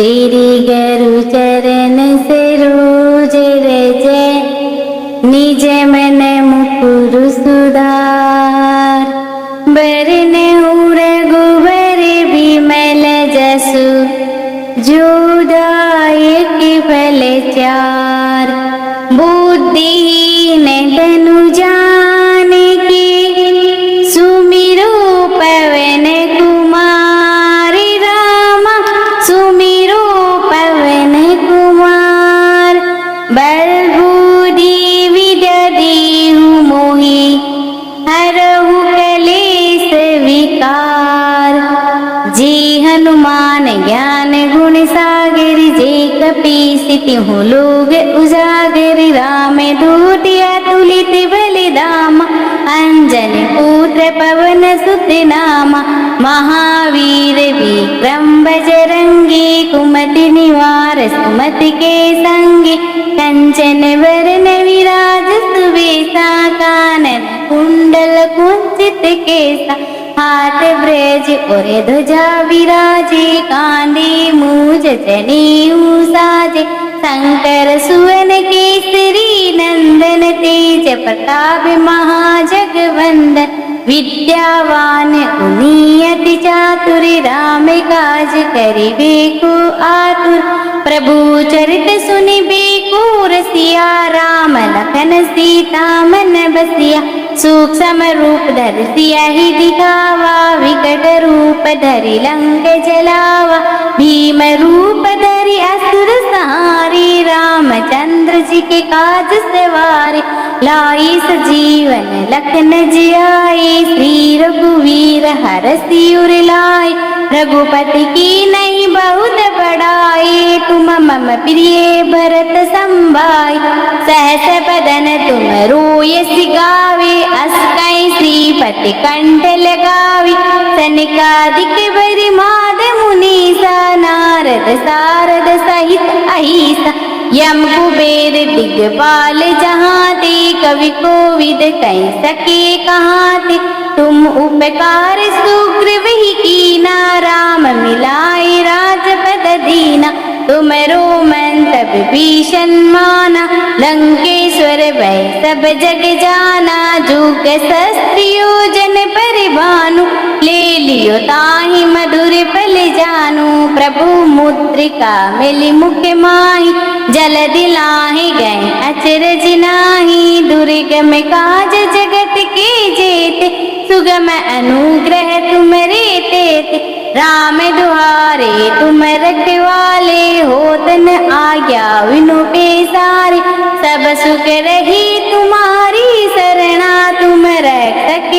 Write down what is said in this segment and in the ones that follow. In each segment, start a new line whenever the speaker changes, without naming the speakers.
तेरी गुरु चरण सरोज रज, निज मन मुकुर सुधार। बरन रघुबर विमल जसु, जो दायक फल चार। बुद्धिहीन तनु जानिके, सुमिरो पवन कुमार। राम सुमिरो पवन कुमार। बल बुद्धि विद्या देहु मोहि, हरहु कलेश विकार। जे हनुमान ज्ञान गुण सागर, जे कपीस तिहु लोग उजागर। राम दूत अतुलित बलिधाम, अंजनी पुत्र पवन सुत नामा। महावीर विक्रम बजरंगी, कुमति निवार सुमति के संगी। कंचन वरण विराज सुबेसा, कानन कुंडल कुंचित केसा। हाथ ब्रज और ध्वजा विराजे, कांधे मूज जनेऊ साजे। शंकर सुवन केसरी नंदन, तेज प्रताप महाजगवंदन। विद्यावान गुणी अति चातुर, राम काज करिबे को आतुर। प्रभु चरित सुनिबे को रसिया, राम लखन सीता मन बसिया। सूक्ष्म रूप धरि सियहि दिखावा, विकट रूप धरि लंक जलावा। भीम रूप धरि असुर संहारे, रामचंद्र जी के काज सवारे। लाई सजीवन लखन जियाए, श्री रघुवीर हरषि उर लाए। रघुपति की नहीं बहुत बड़ाई, तुम मम प्रिय भरत संभाई। सहस बदन तुम रोयस गावे, अस कई श्रीपति कंठ लगावी। सनकादिक बरिमाद मुनीसा, नारद सारद सहित अहिसा। यम कुबेर दिग्पाल जहाते, कवि कोविद कह सके कहाते। तुम उपकार सुग्रीव ही कीना, राम मिलाए राजपद दीना। तुमरो मंतव भीषण माना, लंकेश्वर भय सब जग जाना। जुग सहस्त्र योजन परिभानु, ले लियो ताहि मधुर फल जानू। प्रभु मुद्रिका मिली मुख माहि, जल दिलाहि गए अचरज नाहि। दुर्गम काज जगत के जेते, सुगम अनुग्रह तुमरे तेते। राम दुआरे तुम रखवाले, होत न आज्ञा बिनु पैसारे। सब सुख रही तुम्हारी सरना, तुम रक्षक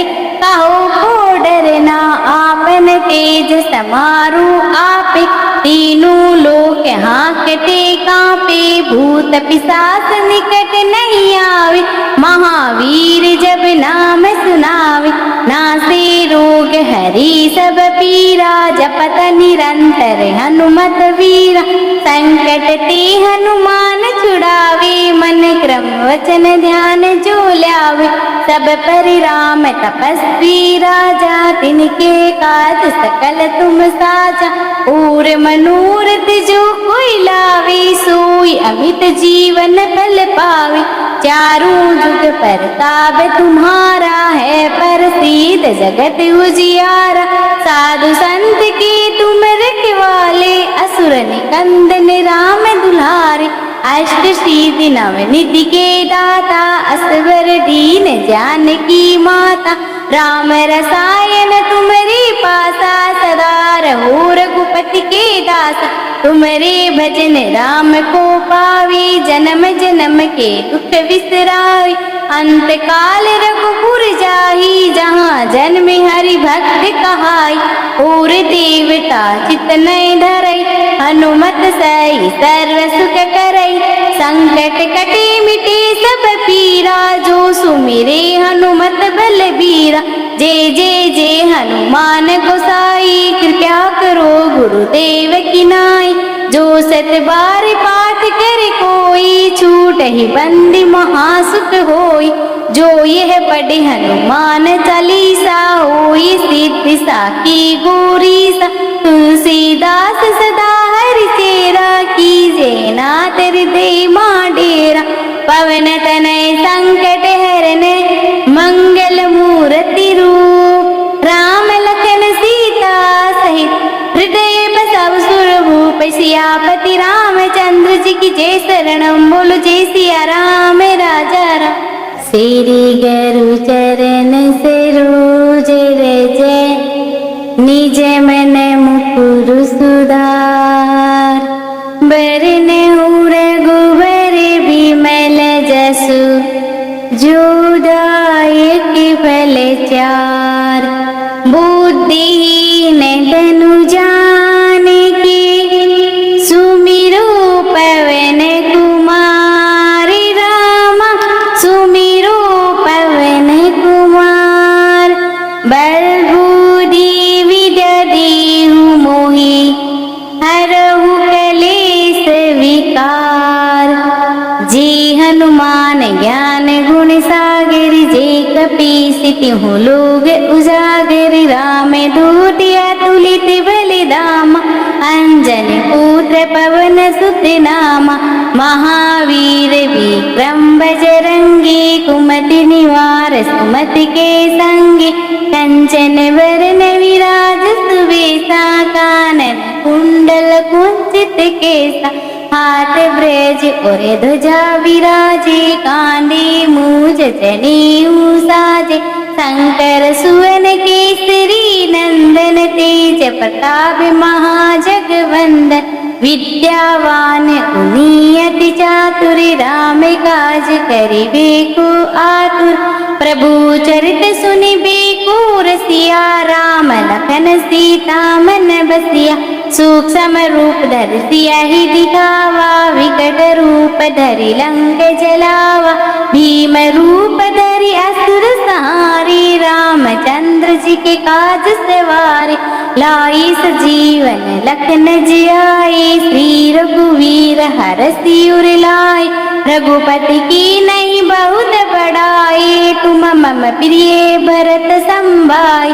कहो को डरना। आपन तेज समारु आपे, तीनों लोक हाँकते कांपे। भूत पिशाच निकट नहीं आवे, महावीर जब नाम सुनावे। नासे रोग हरि सब पीरा, जपत निरंतर हनुमत वीरा। संकट ते हनुमान छुड़ावे, मन क्रम वचन ध्यान जो लावे। सब पर राम तपस्वी राजा, तिनके काज सकल तुम साजा। और मनोरथ जो कोई लावे, सोई अमित जीवन फल पावे। चारों जुग परताप तुम्हारा है, प्रसिद्ध जगत उजियारा। साधु संत के तुम रखवाले, असुर निकंदन राम दुलारे। अष्ट सिद्धि नव निधि के दाता, असवर दीन जानकी माता। राम रसायन तुम्हारे पासा, सदा रहो रघुपति के दासा। तुम्हारे भजन राम को पावे, जन्म जन्म के दुख बिसरावे। अंत काल रघुपुर जाहि, जहाँ जन्म हरि भक्त कहाई। और देवता चित नहीं धरई, हनुमत सही सर्व सुख करई। संकट कटे मिटे सब पीरा, जो सुमिरे हनुमत बलबीरा। जय जय जय हनुमान गोसाई, कृपया करो गुरुदेव की नाई। जो सत बार पाठ करे कोई, छूट ही बंदी महासुख होई। जो यह पढ़े हनुमान चालीसा, होई सिद्धि साखी गौरी सा। तुलसीदास सदा हरि से नाथ हृदय माँ डेरा। पवन तनय संकट हरने मंगल मूर्ति रूप। राम लखन सीता सहित हृदय बसाओ सुरभूप। सियापति रामचंद्र जी की जय शरणम बोलो जय सिया राम राजा राम। श्री गुरु चरण सरोज रज निज मन मुकुर सुधार। बरन रघुबर बिमल जसु जो दायक फल चार। बुद्धिहीन तनु जानिके सुमिरो पवन कुमार। राम सुमिरो पवन कुमार। बल बुद्धि विद्या देहु मोहि हरहु कलेश विकार। जे हनुमान ज्ञान गुण सागर जे कपीस तिहु लोग उजागर। राम दूत अतुलित बलिधामा अंजन पुत्र पवन सुत नामा। महावीर विक्रम बजरंगी कुमति निवार सुमति के संगी। कंचन वरन विराज सुवेशा कानन कुंडल कुंचित केसा। हाथ ब्रज और ध्वजा विराजे कांधे मूज जनेऊ साजे। शंकर सुवन केसरी नंदन तेज प्रताप महाजगवंदन। विद्यावान गुणी अति चातुर राम काज करिबे को आतुर। प्रभु चरित सुनिबे को रसिया राम लखन सीता मन बसिया। सूक्ष्म रूप धरि सियहि दिखावा विकट रूप धरि लंक जलावा। भीम रूप धरि असुर सहारे रामचंद्र जी के काज सवारे। लाई सजीवन लखन जियाए श्री रघुवीर हरषि उर लाए। रघुपति की नहीं बहुत बड़ाई तुम मम प्रिय भरत संभाई।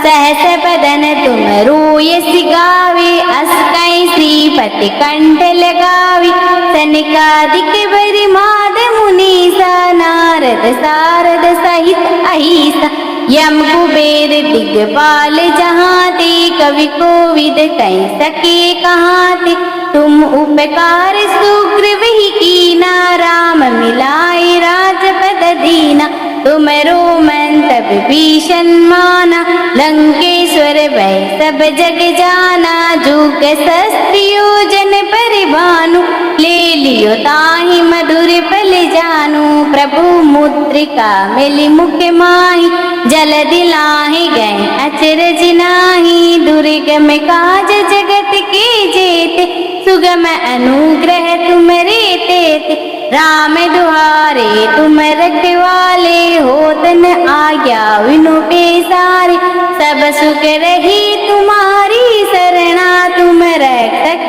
सहस बदन तुम रोयस गावे अस कई श्रीपति कंठ लगावी। सनकादिक बरि माद मुनीसा नारद सारद सहित अहिसा। यम कुबेर दिग्पाल जहाते कवि कोविद कह सके कहाते। तुम उपकार सुग्रीव ही कीना राम मिलाए राजपद दीना। तुमरो मंतव्य विभीषण माना लंकेश्वर भय सब जग जाना। जुग सहस्त्र योजन परिभानु ले लियो ताहि मधुर फल जानू। प्रभु मुद्रिका मिली मुख माहि जल दिलाहि गए अचरज नाही। दुर्गम काज जगत के जेते सुगम अनुग्रह तुमरे तेते। राम दुआरे तुम रखवाले होत न आज्ञा विनु पेसारे। सब सुख रही तुम्हारी सरना तुम रक्षक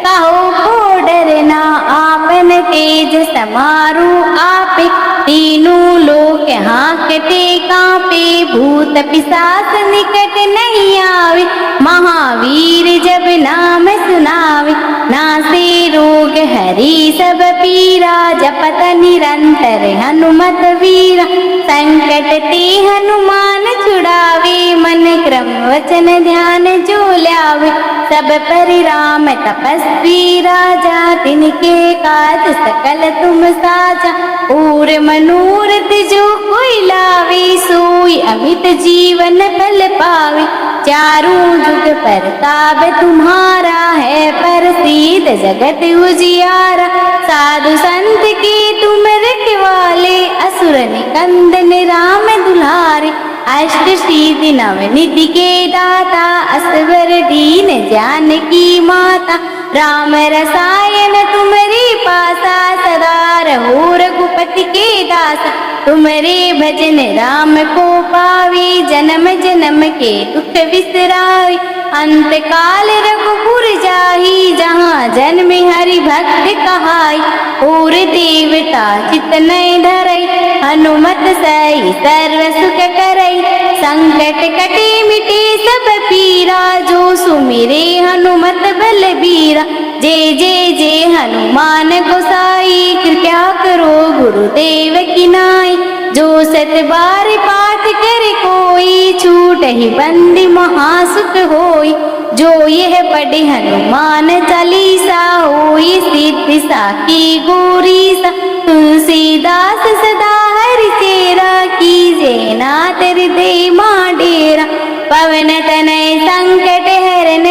कहो को डरना। आपन तेज समारु आपे तीनों लोक हाँकते कांपे। भूत पिशाच निकट नहीं आवे महावीर जब नाम सुनावे। नासे रोग हरि सब पीरा जपत निरंतर हनुमत वीरा। संकट ते हनुमान छुड़ावे मन क्रम वचन ध्यान जो ल्यावे। सब पर राम तपस्वी राजा तिनके काज सकल तुम साजा। और मनोरथ जो कोई लावे सोई अमित जीवन फल पावे। चारों जुग परताप तुम्हारा है प्रसिद्ध जगत उजियारा। साधु संत के तुम रखवाले असुर निकंदन राम दुलारे। अष्ट सिद्धि नव निधि के दाता असवर दीन जानकी माता। राम रसायन तुम्हारे पासा सदा रहो रघुपति के दासा। तुम्हारे भजन राम को पावे जन्म जन्म के दुख बिसरावे। अंत काल रघुपुर जाहि जहाँ जन्म हरि भक्त कहाई। और देवता चित नहीं धरई हनुमत सही सर्व सुख करई। संकट कटे मिटे सब पीरा जो सुमिरे हनुमत बलबीरा। जय जय जय हनुमान गोसाई, कृपया करो गुरुदेव की नाई। जो 7 बार पाठ करे कोई, छूट ही बंदी महासुख होई। जो यह पढ़े हनुमान चालीसा, होई सिद्धि साखी गौरीसा। तुलसीदास सदा हरि चेरा, कीजे नाथ हृदय मां डेरा। पवन तनय संकट हरन,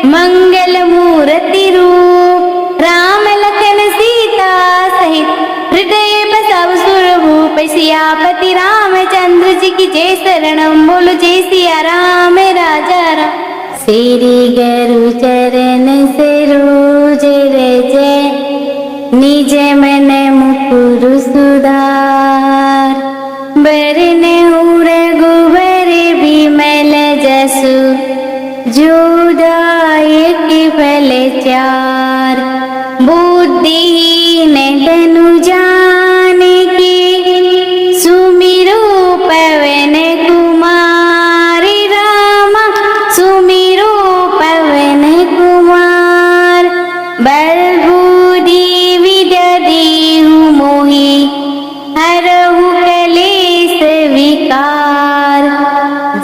मंगल मूर्ति रूप। राम लखन सीता सहित, हृदय बसव सुरभूप। सियापति रामचंद्र जी की जय, शरणम बोलो जय सिया राम राजा राम। श्री गुरु चरण सरोज रज, निज मन मुकुर सुधार। बरनउँ रघुबर बिमल जसु, जो दायक फल चार। बुद्धिहीन तनु जानिके, सुमिरो पवन कुमार। राम सुमिरो पवन कुमार। बल बुद्धि विद्या देहु मोहि, हरहु कलेश विकार।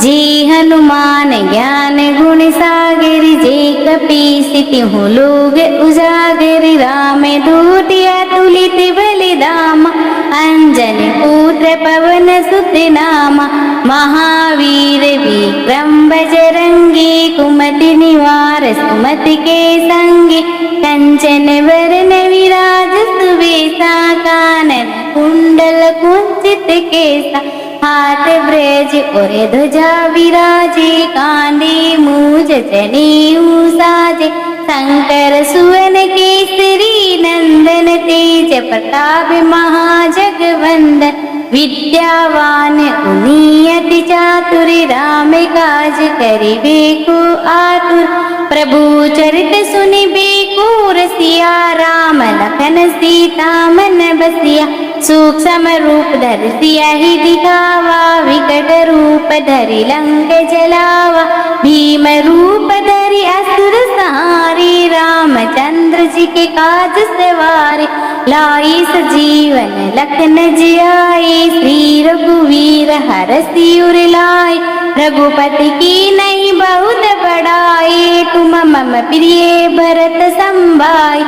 जी हनुमान ज्ञान गुण सागर, जे कपीस तिहुँ लोग उजागर। राम दूत अतुलित बलिधामा, अंजनी पुत्र पवन सुत नामा। महावीर विक्रम बजरंगी, कुमति निवार सुमति के संगी। कंचन वरन विराज सुबेसा, कानन कुंडल कुंचित केसा। हाथ ब्रज और ध्वजा विराजे, कांधे मूज जनेऊ साजे। शंकर सुवन केसरी नंदन, तेज प्रताप महाजगवंदन। विद्यावान गुणी अति चातुर, राम काज करिबे को आतुर। प्रभु चरित सुनिबे को रसिया, राम लखन सीता मन बसिया। सूक्ष्म रूप धरि सियहि दिखावा, विकट रूप धरि लंक जलावा। भीम रूप धरि असुर संहारे, रामचंद्र जी के काज सवारे। लाई सजीवन लखन जियाए, श्री रघुवीर हरषि उर लाए। रघुपति की नहीं बहुत बड़ाई, तुम मम प्रिय भरत संभाई।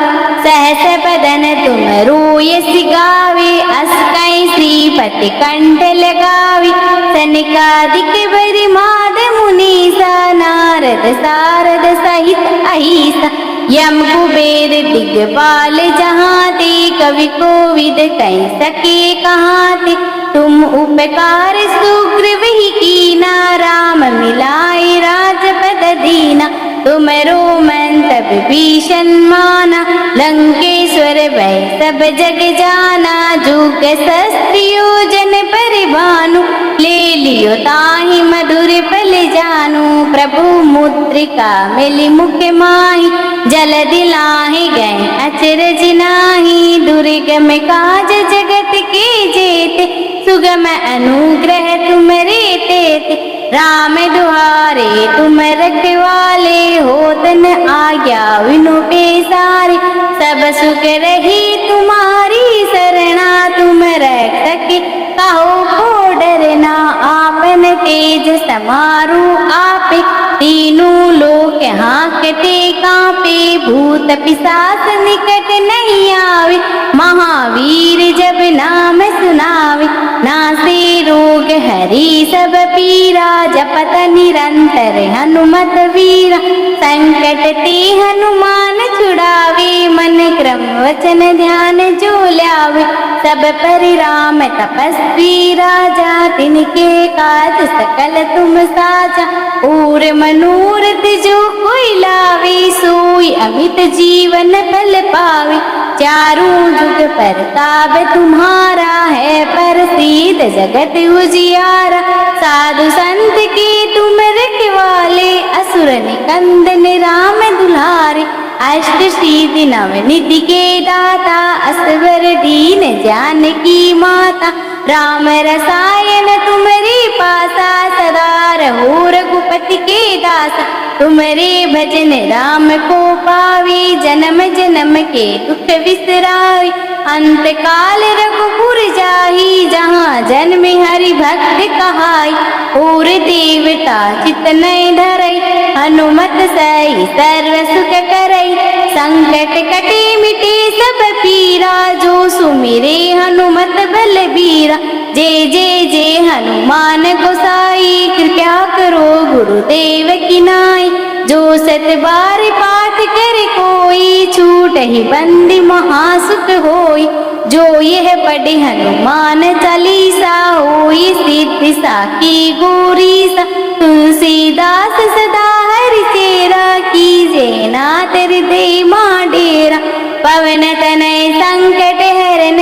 सहस बदन तुम रोयस गावे, अस कई श्रीपति कंठ लगावे। सनकादिक बरि माद मुनीसा, नारद सारद सहित अहिसा। यम कुबेर दिग्पाल जहाते, कवि कोविद कह सके कहाते। तुम उपकार सुग्रीव ही कीना, राम मिलाए राजपद दीना। तुमरो मंतव भीषण माना, लंकेश्वर भय सब जग जाना। जुग सहस्त्र योजन परिभानु, ले लियो ताहि मधुर फल जानू। प्रभु मुद्रिका मिली मुख माहि, जलधि लाहि गए अचरज नाहि। दुर्गम काज जगत के जेते, सुगम अनुग्रह तुमरे तेते। राम दुआरे तुम रखवाले, होत न आज्ञा बिनु पैसारे। सब सुख रही तुम्हारी सरना, तुम रक्षक कहो को डरना। आपन तेज समारु आपे, तीनों लोक हाँकते कांपे। भूत पिशाच निकट नहीं आवे, महावीर जब नाम सुनावे। नासे रोग हरि सब पीरा, जपत निरंतर हनुमत वीरा। संकट ते हनुमान छुड़ावे, मन क्रम वचन ध्यान जो लावे। सब पर राम तपस्वी राजा, तिनके काज सकल तुम साजा। और मनोरथ जो कोई लावे, सोई अमित जीवन फल पावे। चारों जुग परताप तुम्हारा है, प्रसिद्ध जगत उजियारा। साधु संत के तुम रखवाले, असुर निकंदन राम दुलारे। अष्ट सिद्धि नव निधि के दाता, असवर दीन जानकी माता। राम रसायन तुम्हारी पासा, सदा रहो रघुपति रघुपति के दास, तुम्हारे भजन राम को पावे, जन्म जन्म के दुख बिसरावे। अंत काल रघुपुर जाहि, जहाँ जन्म हरि भक्त कहाई। और देवता चित नहीं धरई, हनुमत सही सर्व सुख करई। संकट कटे मिटे सब पीरा, जो सुमिरे हनुमत बलबीरा। जय जय जय हनुमान गोसाई, कृपया करो गुरुदेव की नाई। जो सत बार पाठ कर कोई, छूट ही बंदी महासुख होई। जो यह पढ़े हनुमान चालीसा, होई सिद्धि साखी गौरीसा। तुलसीदास सदा हरि चेरा, कीजे नाथ हृदय मां डेरा। पवन तनय संकट हरन,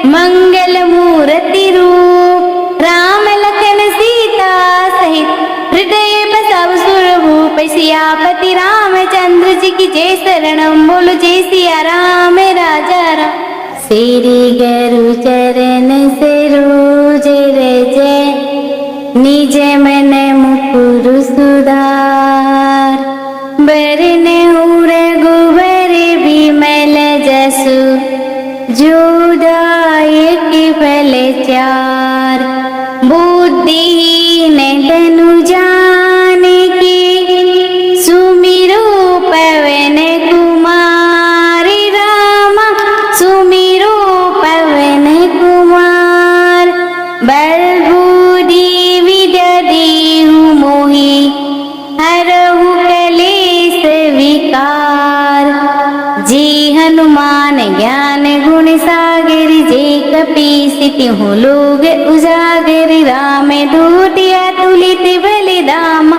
मंगल मूर्ति रूप। राम लखन सीता सहित, हृदय बसव सुरभूप। सियापति रामचंद्र जी की जय, शरणम बोलो जय सिया राम राजा राम। श्री गुरु चरण सरोज रज, निज मन मुकुर सुधार। बरनहु रघुबर बिमल जसु, जो दायक फल चार। बुद्धिहीन तनु जानिके, सुमिरो पवन कुमार। राम सुमिरो पवन कुमार। बल बुद्धि विद्या देहु मोहि, हरहु कलेश विकार। जी हनुमान ज्ञान गुण सागर, जे कपीस तिहु लोग उजागर। राम दूत अतुलित बलिधाम,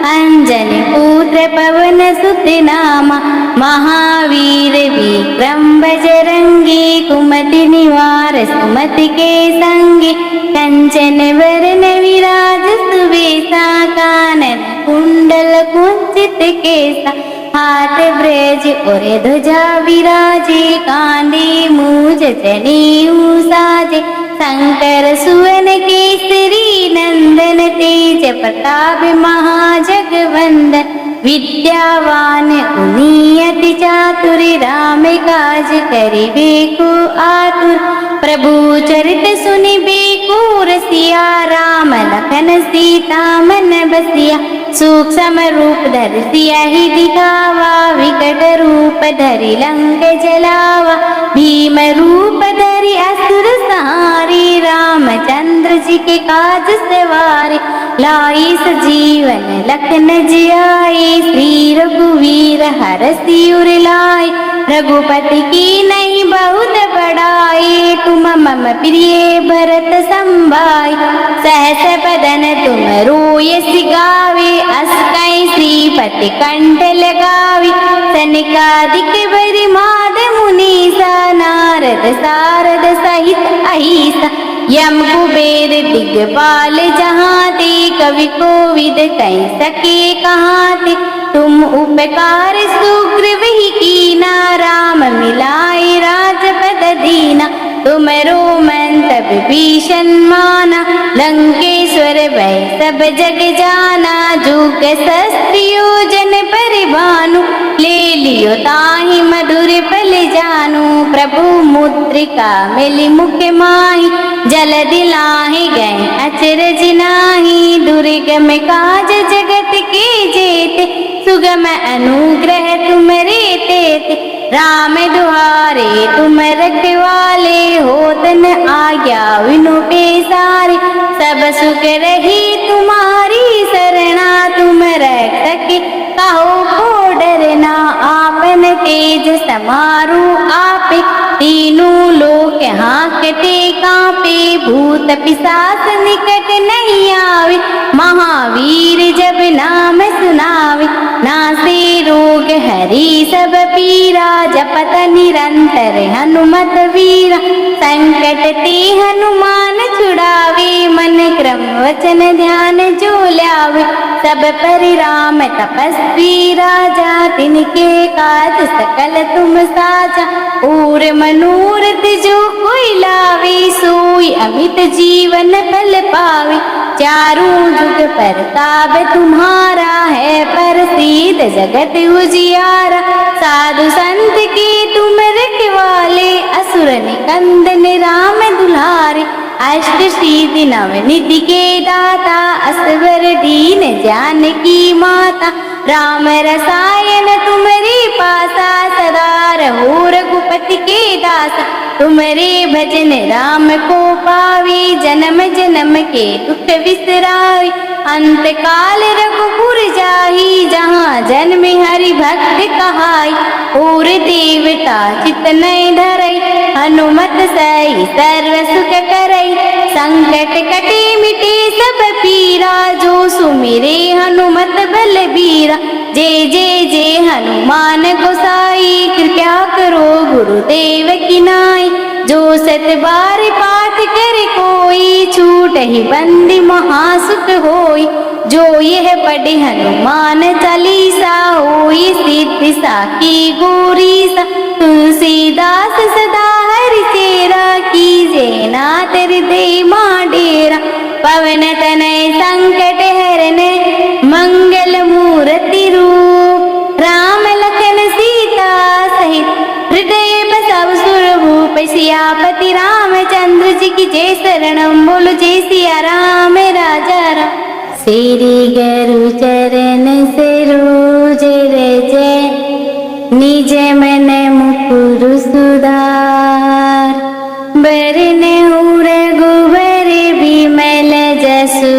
अंजनी पुत्र पवन सुत नामा। महावीर विक्रम बजरंगी, कुमति निवार सुमति के संगी। कंचन वरण विराज सुबेसा, कानन कुंडल कुंचित केसा। हाथ ब्रज और ध्वजा विराजे, कांधे मूज जनेऊ साजे। शंकर सुवन केसरी नंदन, तेज प्रताप महाजगवंदन। विद्यावान गुणी अति चातुर, राम काज करिबे को आतुर। प्रभु चरित सुनिबे को रसिया, राम लखन सीता मन बसिया। सूक्ष्म रूप धरि सियहि दिखावा, विकट रूप धरि लंक जलावा। भीम रूप धरि असुर सहारे, रामचंद्र जी के काज सवारे। लाई सजीवन लखन जियाए, श्री रघुवीर हरषि उर लाए। रघुपति की नहीं बहुत बड़ाई, तुम मम प्रिय भरत संभाई। सहस बदन तुम रोयस गावे, अस कई श्रीपति कंठ लगावी। सनकादिक बरि माद मुनीसा, नारद सारद सहित अहिसा। यम कुबेर दिग्पाल जहाते, कवि कोविद कह सके कहाते। तुम उपकार सुग्रीव ही कीना, राम मिलाए राजपद दीना। तुमरो मंतव भीषण माना, लंकेश्वर भय सब जग जाना। जुग सहस्त्र योजन परिभानु, ले लियो ताहि मधुर फल जानू। प्रभु मुद्रिका मिली मुख माही, जल दिलाहि गए अचरज नाही। दुर्गम काज जगत के जेते, सुगम अनुग्रह तुमरे तेते। राम दुआरे तुम रखवाले, होत न आज्ञा विनु पेसारे। सब सुख रही तुम्हारी सरना, तुम रक्षक कहो को डरना। आपन तेज समारू आपे, तीनों लोक हाँकते कांपे। भूत पिशाच निकट नहीं आवे, महावीर जब नाम सुनावे। नासे रोग हरि सब पीरा, जपत निरंतर हनुमत वीरा। संकट ते हनुमान छुड़ावे, मन क्रम वचन ध्यान जो लावे। सब पर राम तपस्वी राजा, तिनके काज सकल तुम साजा। और मनोरथ जो कोई लावे, सोई अमित जीवन फल पावे। चारों जुग परताप तुम्हारा है, प्रसिद्ध जगत उजियारा। साधु संत के तुम रखवाले, असुर निकंदन राम दुलारे। अष्ट सिद्धि नवनिधि के दाता, असवर दीन जानकी माता। राम रसायन तुम्हारे पासा, सदा रहो रघुपति के दासा। तुम्हारे भजन राम को पावे, जन्म जन्म के दुख बिसरावे। अंत काल रघुपुर जाहि, जहाँ जन्म हरि भक्त कहाई। और देवता चित नहीं धरई, हनुमत सही सर्व सुख करई। संकट कटे मिटे सब पीरा, जो सुमिरे हनुमत बलबीरा। जय जय जय हनुमान गोसाई, कृपया करो गुरुदेव की नाई। जो सत बार पाठ करे कोई, छूट ही बंदी महासुख होई। जो यह पढ़े हनुमान चालीसा, होई सिद्धि साखी गौरीसा। तुलसीदास सदा हरि चेरा, कीजे नाथ हृदय मां डेरा। पवन तनय संकट हरन, मंगल मूर्ति रूप। राम लखन सीता सहित हृदय बसाव सुरभूप। सियापति रामचंद्र जी की जय, शरणम बोलो जय सिया राम राजा राम। श्री गुरु चरण सरोज रज, निज मन मुकुर सुधार। बरन रघुबर बिमल जसु,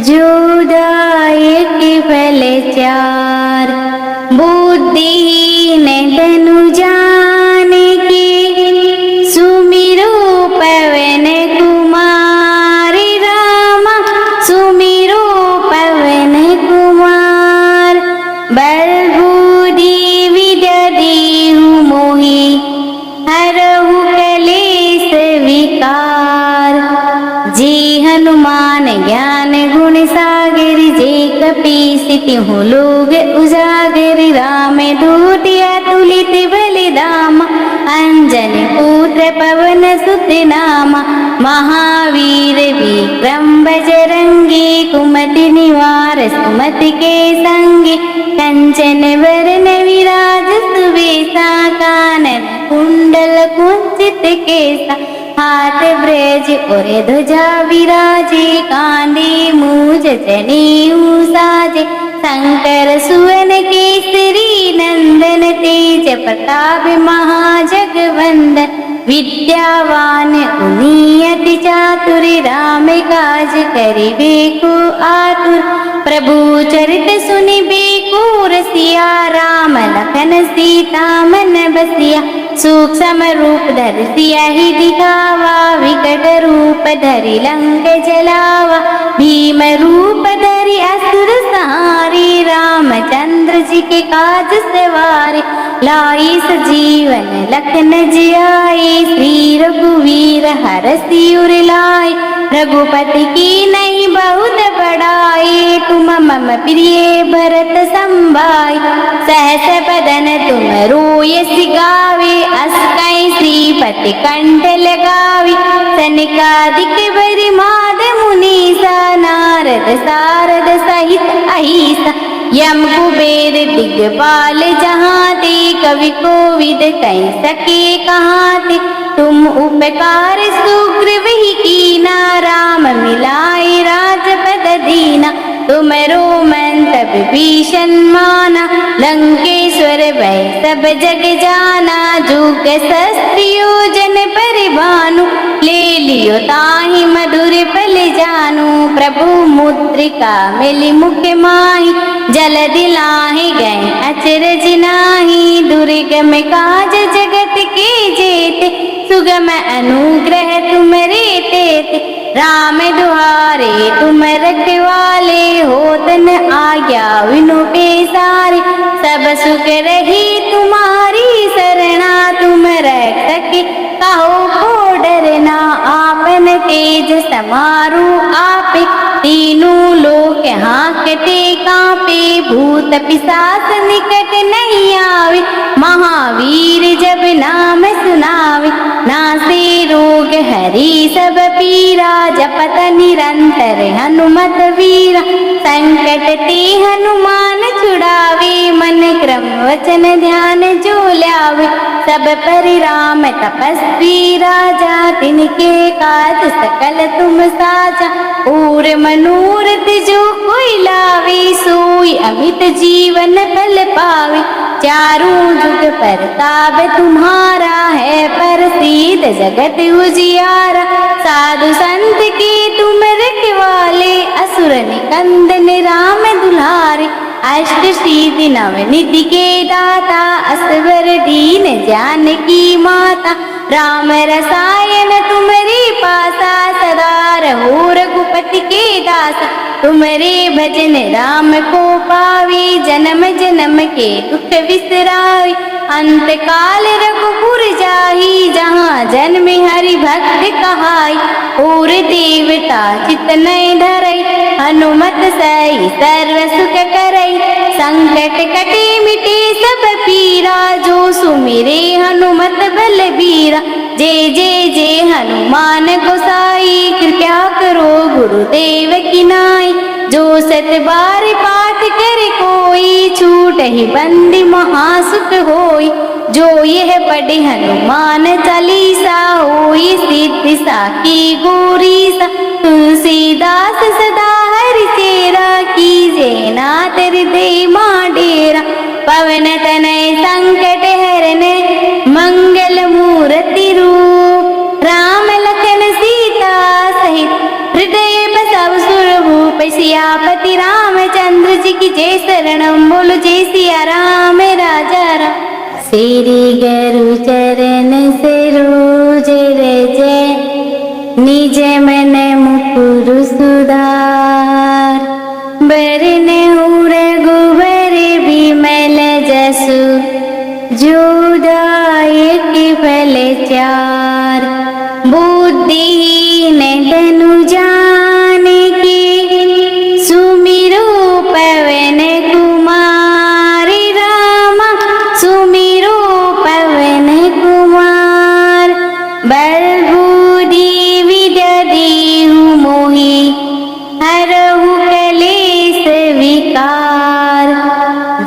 जो दायक फल चार। बुद्धिहीन तनु जानिके, सुमिरो पवन कुमार। राम सुमिरो पवन कुमार। बल बुद्धि विद्या देहु मोहि, हरहु कलेश विकार। जी हनुमान ज्ञान गुण सागर, जे कपीस तिहु लोग उजागर। राम दूत अतुलित बलिधाम, अंजन पुत्र पवन सुत नामा। महावीर विक्रम बजरंगी, कुमति निवार सुमति के संगी। कंचन वरण विराज सुबेसा, कानन कुंडल कुंचित केसा। हाथ ब्रज और ध्वजा विराजे, कांधे मूज जनेऊ साजे। शंकर सुवन केसरी नंदन, तेज प्रताप महाजगवंदन। विद्यावान गुणी अति चातुर, राम काज करिबे को आतुर। प्रभु चरित सुनिबे को रसिया, राम लखन सीता मन बसिया। सूक्ष्म रूप धरि सियहि दिखावा, विकट रूप धरि लंक जलावा। भीम रूप धरि असुर संहारे, रामचंद्र जी के काज सवारे। लाई सजीवन लखन जियाए, श्री रघुवीर हरषि उर लाए। रघुपति की नहीं बहुत बड़ाई, तुम मम प्रिय भरत संभाई। सहस बदन तुम रोयस गावे, अस कई श्रीपति कंठ लगावी। सनकादिक बरि माद मुनीसा, नारद सारद सहित अहिसा। यम कुबेर दिग्पाल जहाते, कवि कोविद कह सके कहाते। तुम उपकार सुग्रीव ही कीना, राम मिलाए राजपद दीना। तुमरो मंतव भीषण माना, लंकेश्वर भय सब जग जाना। जुग सहस्त्र योजन परिभानु, ले लियो ताहि मधुर फल जानू। प्रभु मुद्रिका मिली मुख माहि, जल दिलाहि गए अचरज नाहि। दुर्गम काज जगत के जेते, सुगम अनुग्रह तुमरे तेते। राम दुआरे तुम रखवाले, होत न आज्ञा बिनु पैसारे। सब सुख रही तुम्हारी सरना, तुम रक्षक कहो को डरना। आपन तेज समारू आपे, तीनों लोक हाँकते कांपे। भूत पिशाच निकट नहीं आवे, महावीर जब नाम सुनावे। नासे रोग हरि सब पीरा, जपत निरंतर हनुमत वीरा। संकट ते हनुमान छुड़ावे, मन क्रम वचन ध्यान जो लावे। सब पर राम तपस्वी राजा, तिनके काज सकल तुम साजा। और मनोरथ जो कोई लावे, सोई अमित जीवन फल पावे। चारों जुग परताप तुम्हारा है, प्रसिद्ध जगत उजियारा। साधु संत के तुम रखवाले, असुर निकंदन राम दुलारे। अष्ट सिद्धि नव निधि के दाता, असवर दीन जानकी माता। राम रसायन तुम्हारे पासा, सदा रहो रघुपति के दासा। तुम्हारे भजन राम को पावे, जन्म जन्म के दुख बिसरावे। अंत काल रघुपुर जाहि, जहाँ जन्म हरि भक्त कहाई। और देवता चित नहीं धरई, हनुमत सही सर्व सुख करई। संकट कटे मिटे सब पीरा, जो सुमिरे हनुमत बलबीरा। जय जय जय हनुमान गोसाई, कृपया करो गुरुदेव की नाई। जो सत बार पाठ करे कोई, छूट ही बंदी महासुख होई। जो यह पढ़े हनुमान चालीसा, होई सिद्धि साखी गौरीसा। तुलसीदास सदा हरि चेरा, कीजे नाथ हृदय मां डेरा। पवन तनय संकट हरन, मंगल मूर्ति रूप। राम लखन सीता सहित, हृदय बसव सुरभूप। सियापति रामचंद्र जी की जय, शरणम बोलो जय सिया राम राजा राम। श्री गुरु चरण सरोज रज, निज मन मुकुर सुधार। बरन रघुबर बिमल जसु, जो दायक फल चार। बुद्धिहीन तनु जानिके, सुमिरो पवन कुमार। राम सुमिरो पवन कुमार। बल बुद्धि विद्या देहु मोहि, हरहु कलेश विकार।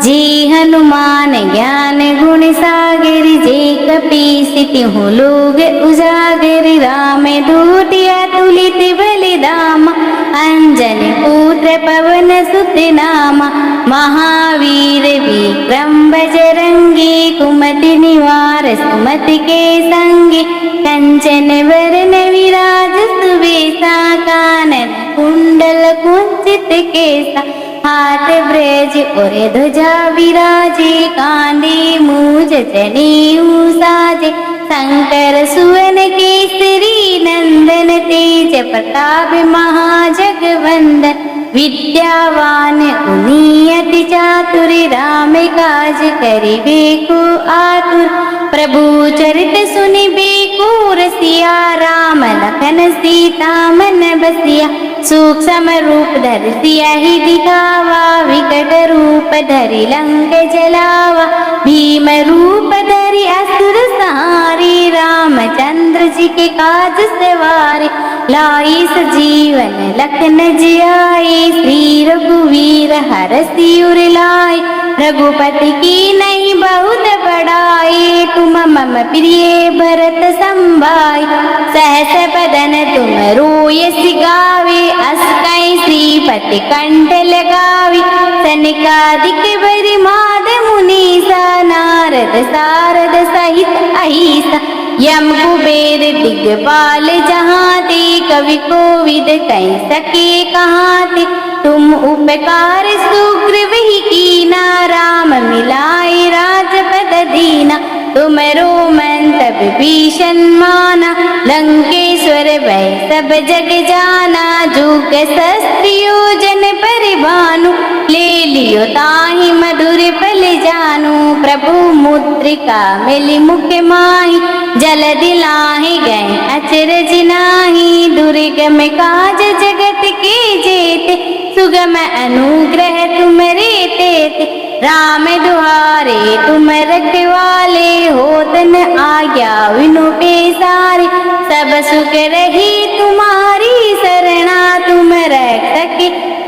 जे हनुमान ज्ञान गुण सागर, जे कपीस तिहु लोग उजागर। राम दूत अतुलित बलिधामा, अंजन पुत्र पवन सुत नामा। महावीर विक्रम बजरंगी, कुमति निवार सुमति के संगी। कंचन वरन विराज सुबेसा, कानन कुंडल कुंचित केसा। हाथ ब्रज और ध्वजा विराजे, कांधे मूज जनेऊ साजे। शंकर सुवन केसरी नंदन, तेज प्रताप महाजगवंदन। विद्यावान गुणी अति चातुर, राम काज करिबे को आतुर। प्रभु चरित सुनिबे को रसिया, राम लखन सीता मन बसिया। सूक्ष्म रूप धरि सियहि दिखावा, विकट रूप धरि लंक जलावा। भीम रूप धरि असुर सहारे, रामचंद्र जी के काज सवारे। लाई सजीवन लखन जियाए, श्री रघुवीर हरषि उर लाए। रघुपति की नहीं बहुत बड़ाई, तुम मम प्रिय भरत संभाई। सहस बदन तुम रोयस गावे, अस कई श्रीपति कंठ लगावी। सनकादिक बरिमाद मुनीसा, नारद सारद सहित अहिसा। यम कुबेर दिग्पाल जहाते, कवि कोविद कह सके कहाते। तुम उपकार सुग्रीव ही कीना, राम मिलाए राजपद दीना। तुमरो मंतव भीषण माना, लंकेश्वर भय सब जग जाना। जुग सहस्त्र योजन परिभानु, ले लियो ताहि मधुर फल जानू। प्रभु मुद्रिका मिली मुख माहि, जल दिलाहि गए अचरज नाही। दुर्गम काज जगत के जेते, सुगम अनुग्रह तुमरे तेते। राम दुआरे तुम रखवाले, होत न आज्ञा विनु पेसारे। सब सुख रही तुम्हारी शरणा, तुम रक्षक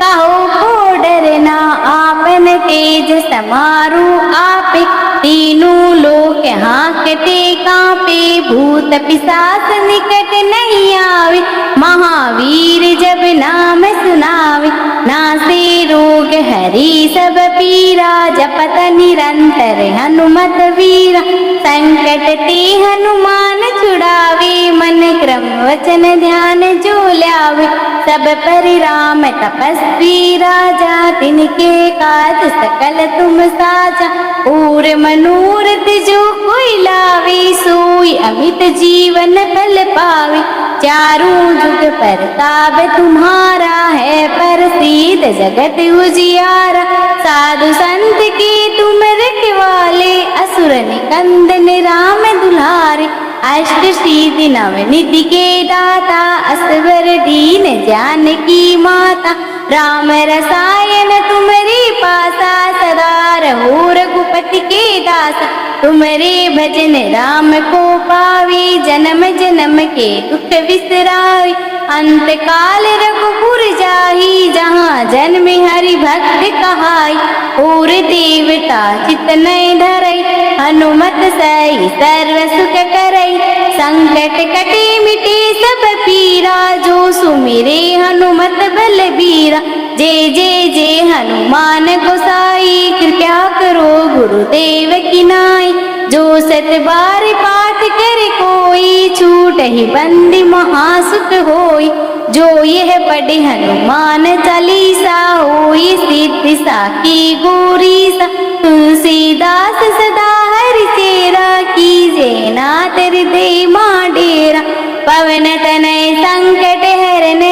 कहो को डरना। आपन तेज समारू आपे, तीनों लोक हाँकते कांपे। भूत पिशाच निकट नहीं आवे, महावीर जब नाम सुनावे। नासे रोग हरि सब पीरा, जपत निरंतर हनुमत वीरा। संकट ते हनुमान छुड़ावे, मन क्रम वचन ध्यान जो ल्यावे। सब पर राम तपस्वी राजा, तिनके काज सकल तुम साजा। और मनोरथ जो कोई लावे, सोई अमित जीवन फल पावे। चारों जुग परताप तुम्हारा है, प्रसिद्ध जगत उजियारा। साधु संत के तुम रखवाले, असुर निकंदन राम दुलारे। अष्ट सिद्धि नव निधि के दाता, असवर दीन जानकी माता। राम रसायन तुम्हारे पासा, सदा रहो रघुपति के दासा। तुम्हारे भजन राम को पावे, जन्म जन्म के दुख बिसरावे। अंत काल रघुपुर जाहि, जहाँ जन्म हरि भक्त कहाई। और देवता चित नहीं धरई, हनुमत सही सर्व सुख करई। संकट कटे मिटे सब पीरा, जो सुमिरे हनुमत बलबीरा। जय जय जय हनुमान गोसाई, कृपया करो गुरुदेव की नाई। जो सत बार पाठ कर कोई, छूट ही बंदी महासुख होई। जो यह पढ़े हनुमान चालीसा, होई सिद्धि साखी गौरीसा। तुलसीदास सदा हरि चेरा, कीजे नाथ हृदय मां डेरा। पवन तनय संकट हरन,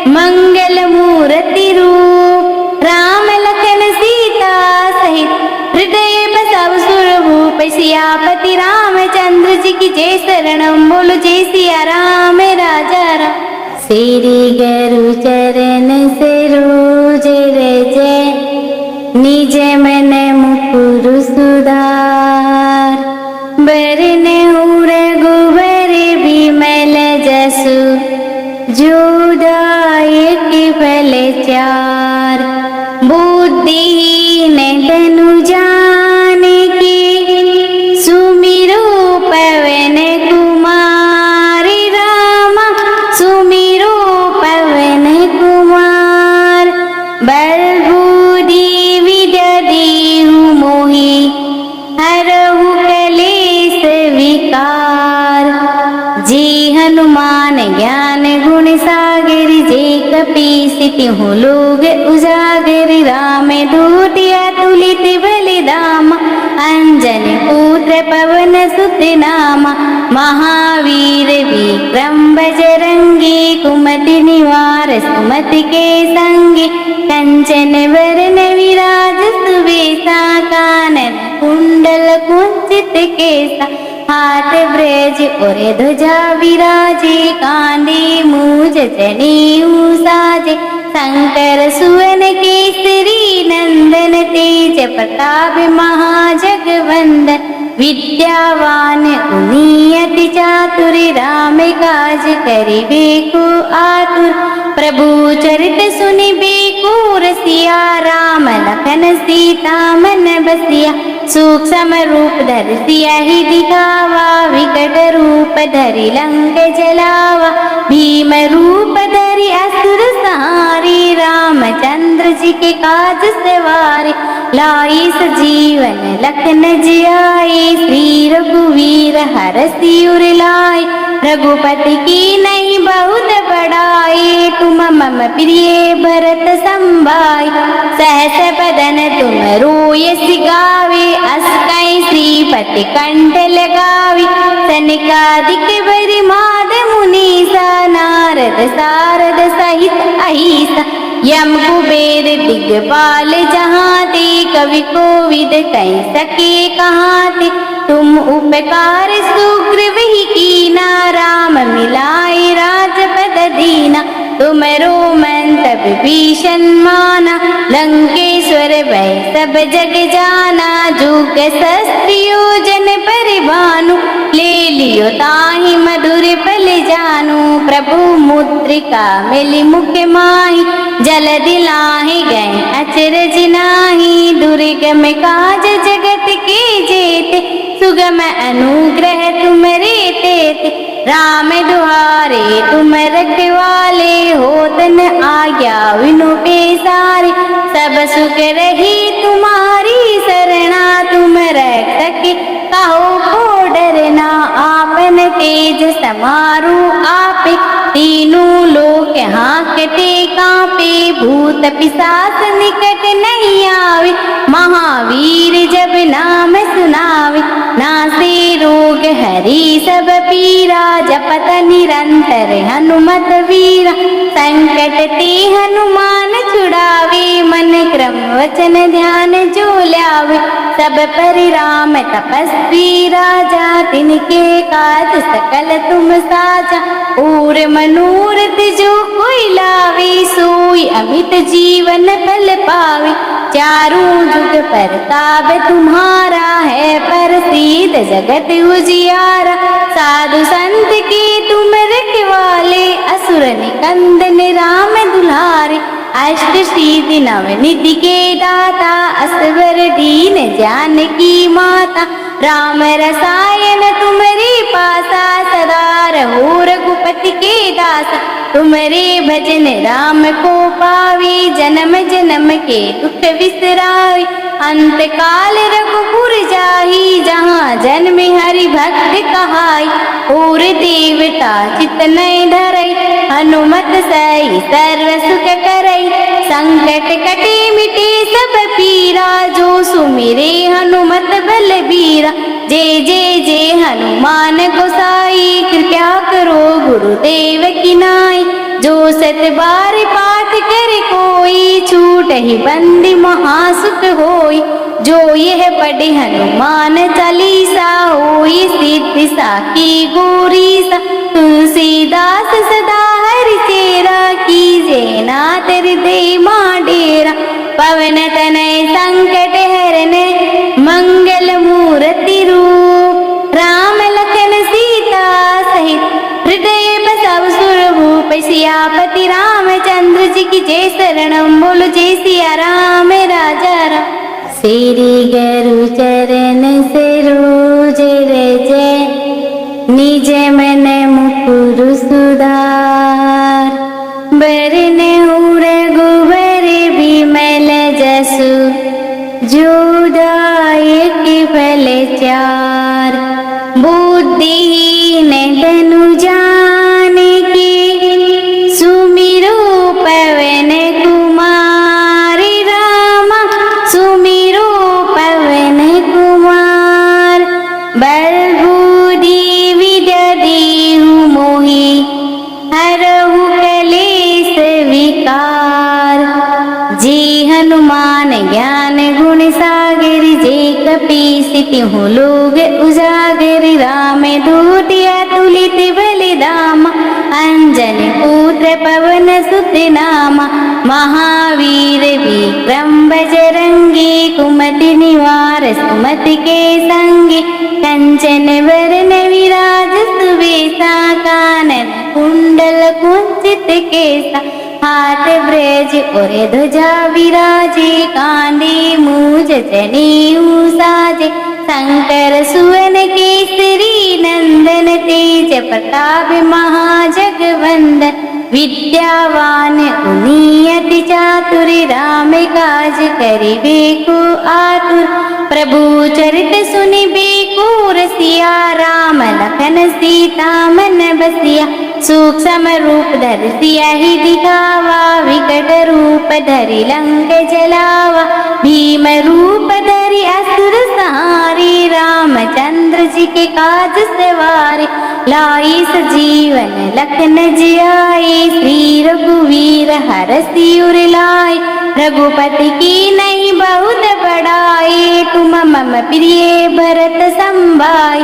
मंगल मूर्ति रूप। राम लखन सीता सहित, हृदय बसव सुरभूप। सियापति रामचंद्र जी की जय, शरणम बोलो जय सिया राम राजा राम। श्री गुरु चरण सरोज रज, निज मन मुकुर सुधार। बरनउँ रघुबर बिमल जसु, जो दायक फल चार। बुद्धिहीन तनु जानिके, सुमिरो पवन कुमार। राम सुमिरो पवन कुमार। बल बुद्धि विद्या देहु मोहि, हरहु कलेश विकार। जे हनुमान ज्ञान गुण सागर, जे कपीस तिहुँ लोग उजागर। राम दूत अतुलित बलिधामा, अंजन पुत्र पवन सुत नामा। महावीर विक्रम बजरंगी, कुमति निवार सुमति के संगी। कंचन वरन विराज सुबेसा, कानन कुंडल कुंचित केसा। हाथ ब्रज और ध्वजा विराजे, कांधे मूज जनेऊ साजे। शंकर सुवन केसरी नंदन, तेज प्रताप महाजगवंदन। विद्यावान गुणी अति चातुर, राम काज करिबे को आतुर। प्रभु चरित सुनिबे को रसिया, राम लखन सीता मन बसिया। सूक्ष्म रूप धरि सियहि दिखावा, विकट रूप धरि लंक जलावा। भीम रूप धरि असुर संहारे, रामचंद्र जी के काज सवारे। लाई सजीवन लखन जियाए, श्री रघुवीर हरषि उर लाए। रघुपति की नहीं बहुत बड़ाई, तुम मम प्रिय भरत संभाई। सहस बदन तुम रोयस गावे, अस कई श्रीपति कंठ लगावी। सनकादिक बरि माद मुनीसा, नारद सारद सहित अहिसा। यम कुबेर दिग्पाल जहाँ ते, कवि कोविद कह सके कहाँ ते। तुम उपकार सुग्रीव ही कीना, राम मिलाए राजपद दीना। तुमरो मंतव भीषण माना, लंकेश्वर भय सब जग जाना। जुग सहस्त्र योजन परिभानु, ले लियो ताहि मधुर फल जानू, प्रभु मुद्रिका मिली मुख माही, जल दिलाहि गए अचरज नाही, दुर्गम काज जगत के जेते, सुगम अनुग्रह तुमरे तेते, राम दुहारे तुम रखवाले, होतन आज्ञा विनु पेसारे, सब सुख रही तुम्हारी सरना, तुम रक्षक कहो को डरना, आपन तेज समारू आपे, तीनों लोक हाँकते कांपे, भूत पिशाच निकट नहीं आवे, महावीर जब नाम सुनावे, नासे रोग हरि सब पीरा, जपत निरंतर हनुमत वीरा, संकट ते हनुमान छुड़ावे, मन क्रम वचन ध्यान जो लावे, सब पर राम तपस्वी राजा, तिनके काज सकल तुम साजा, और मनोरथ जो कोई लावे, सोई अमित जीवन फल पावे, चारों जुग परताप तुम्हारा है, प्रसिद्ध जगत उजियारा, साधु संत के तुम रखवाले, असुर निकंदन राम दुलारे, अष्ट सिद्धि नव निधि के दाता, असवर दीन जानकी माता, राम रसायन तुम्हारे पासा, सदा रहो रघुपति के दासा, तुम्हारे भजन राम को पावे, जन्म जन्म के दुख विसरावे, अंत काल रघुपुर जाहि, जहाँ जन्म हरि भक्त कहाई, और देवता चित नहीं धरई, हनुमत सही सर्व सुख करई, संकट कटे मिटे सब पीरा, जो सुमिरे हनुमत बलबीरा, जय जय जय हनुमान गोसाई, कृपया करो गुरुदेव की नाई, जो सत बार पाठ करे कोई, छूट ही बंदी महासुख होई, जो यह पढ़े हनुमान चालीसा, होई सिद्धि साखी गौरीसा, तुलसीदास सदा हरि चेरा, कीजे नाथ हृदय मां डेरा, पवन तनय संकट हरन, मंगल मूर्ति रूप, राम लखन सीता सहित हृदय बसव सुरभूप, सियापति रामचंद्र जी की जय, शरणम बोलो जय सिया राम राजा राम। श्री गुरु चरण सरोज रज, निज मन मुकुर सुधार, बरन रघुबर बिमल जसु, जो दायक फल चार, बुद्धिहीन तनु जानिके, सुमिरो पवन कुमार, राम सुमिरो पवन कुमार, बल बुद्धि विद्या देहु मोहि, हरहु कलेश विकार, जे हनुमान ज्ञान गुण सागर, जे कपीस तिहु लोग उजागर, राम दूत अतुलित बलिधाम, अंजनी पुत्र पवन सुत नामा, महावीर विक्रम बजरंगी, कुमति निवार सुमति के संगी, कंचन वरण विराज सुबेसा, कानन कुंडल कुंचित केसा, हाथ ब्रज और ध्वजा विराजे, कांधे मूज जनेऊ साजे, शंकर सुवन केसरी नंदन, तेज प्रताप महाजगवंदन, विद्यावान गुणी अति चातुर, राम काज करिबे को आतुर, प्रभु चरित सुनिबे को रसिया, राम लखन सीता मन बसिया, सूक्ष्म रूप धर सिया ही दिखावा, विकट रूप धरि लंक जलावा, भीम रूप धरि असुर सहारे, रामचंद्र जी के काज सवारे, लाई सजीवन लखन जियाए, श्री रघुवीर हरषि उर लाए, रघुपति की नहीं बहुत बड़ाई, तुम मम प्रिय भरत संभाई,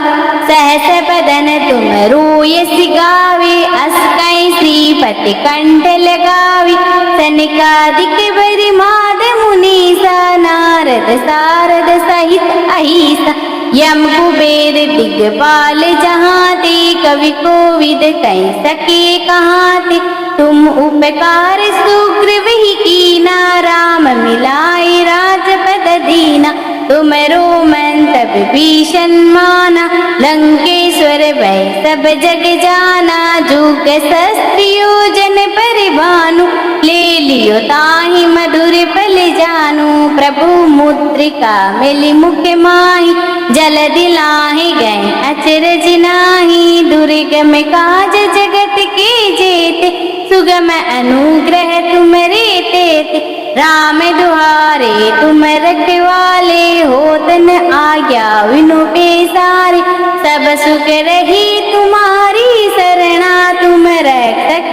सहस बदन तुम रोयस गावे, अस कई श्रीपति कंठ लगावी, सनकादिक बरि माद मुनीसा, नारद सारद सहित अहिसा, यम कुबेर दिग्पाल जहाँ ते, कवि कोविद कह सके कहाँ ते। तुम उपकार सुग्रीव ही कीना, राम मिलाए राजपद दीना। तुमरो मंतव भीषण माना, लंकेश्वर भय सब जग जाना। जुग सहस्त्र योजन परिभानु, ले लियो ताहि मधुर फल जानू। प्रभु मुद्रिका मिली मुख माही, जल दिलाहि गए अचरज नाही। दुर्गम काज जगत के जेते, सुगम अनुग्रह तुमरे तेते। राम दुहारे तुम रखवाले, होतन आज्ञा विनु पेसारे। सब सुख रही तुम्हारी सरना, तुम रक्षक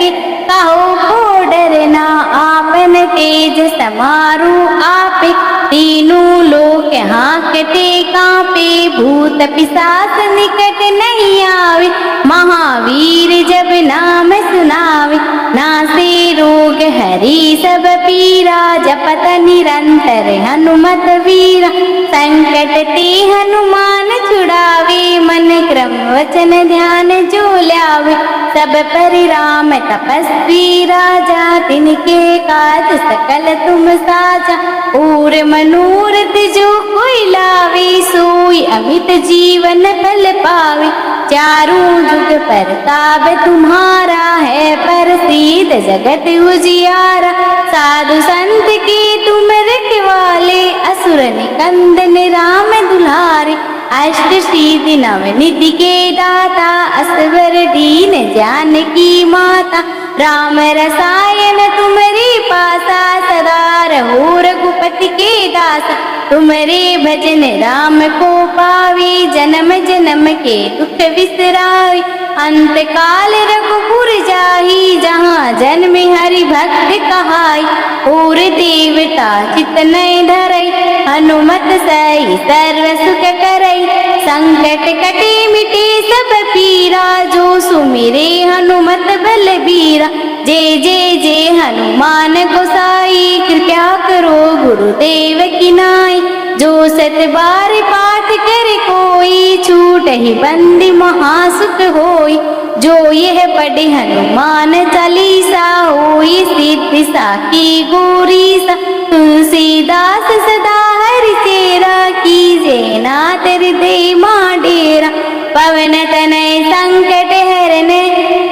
कहो को डरना। आपन तेज समारु आपे, तीनों लोक हाँकते कांपे। भूत पिशाच निकट नहीं आवे, महावीर जब नाम सुनावे। नासे रोग हरि सब पीरा, जपत निरंतर हनुमत वीरा। संकट ते हनुमान छुड़ावे, मन क्रम वचन ध्यान जो लावे। सब पर राम तपस्वी राजा, तिनके काज सकल तुम साजा। और मनोरथ जो कोई लावे, सोई अमित जीवन फल पावे। चारों जुग परताप तुम्हारा है, प्रसिद्ध जगत उजियारा। साधु संत के तुम रखवाले, असुर निकंदन राम दुलारे। अष्ट सिद्धि नव निधि के दाता, असवर दीन जानकी माता। राम रसायन तुम्हारे पासा, सदा रहो रघुपति के दासा। तुम्हारे भजन राम को पावे, जन्म जन्म के दुख बिसरावे। अंत काल रघुपुर जाहि, जहाँ जन्म हरि भक्त कहाई। और देवता चित नहीं धरई, हनुमत सही सर्व सुख करई। संकट कटे मिटे सब पीरा, जो सुमिरे हनुमत बलबीरा। जय जय जय हनुमान गोसाई, कृपया करो गुरुदेव की नाई। जो सत बार पाठ करे कोई, छूट ही बंदी महासुख होई। जो यह पढ़े हनुमान चालीसा, होई सिद्धि साखी गौरीसा। तुलसीदास सदा हरि चेरा, कीजे नाथ हृदय मां डेरा। पवन तनय संकट हरन,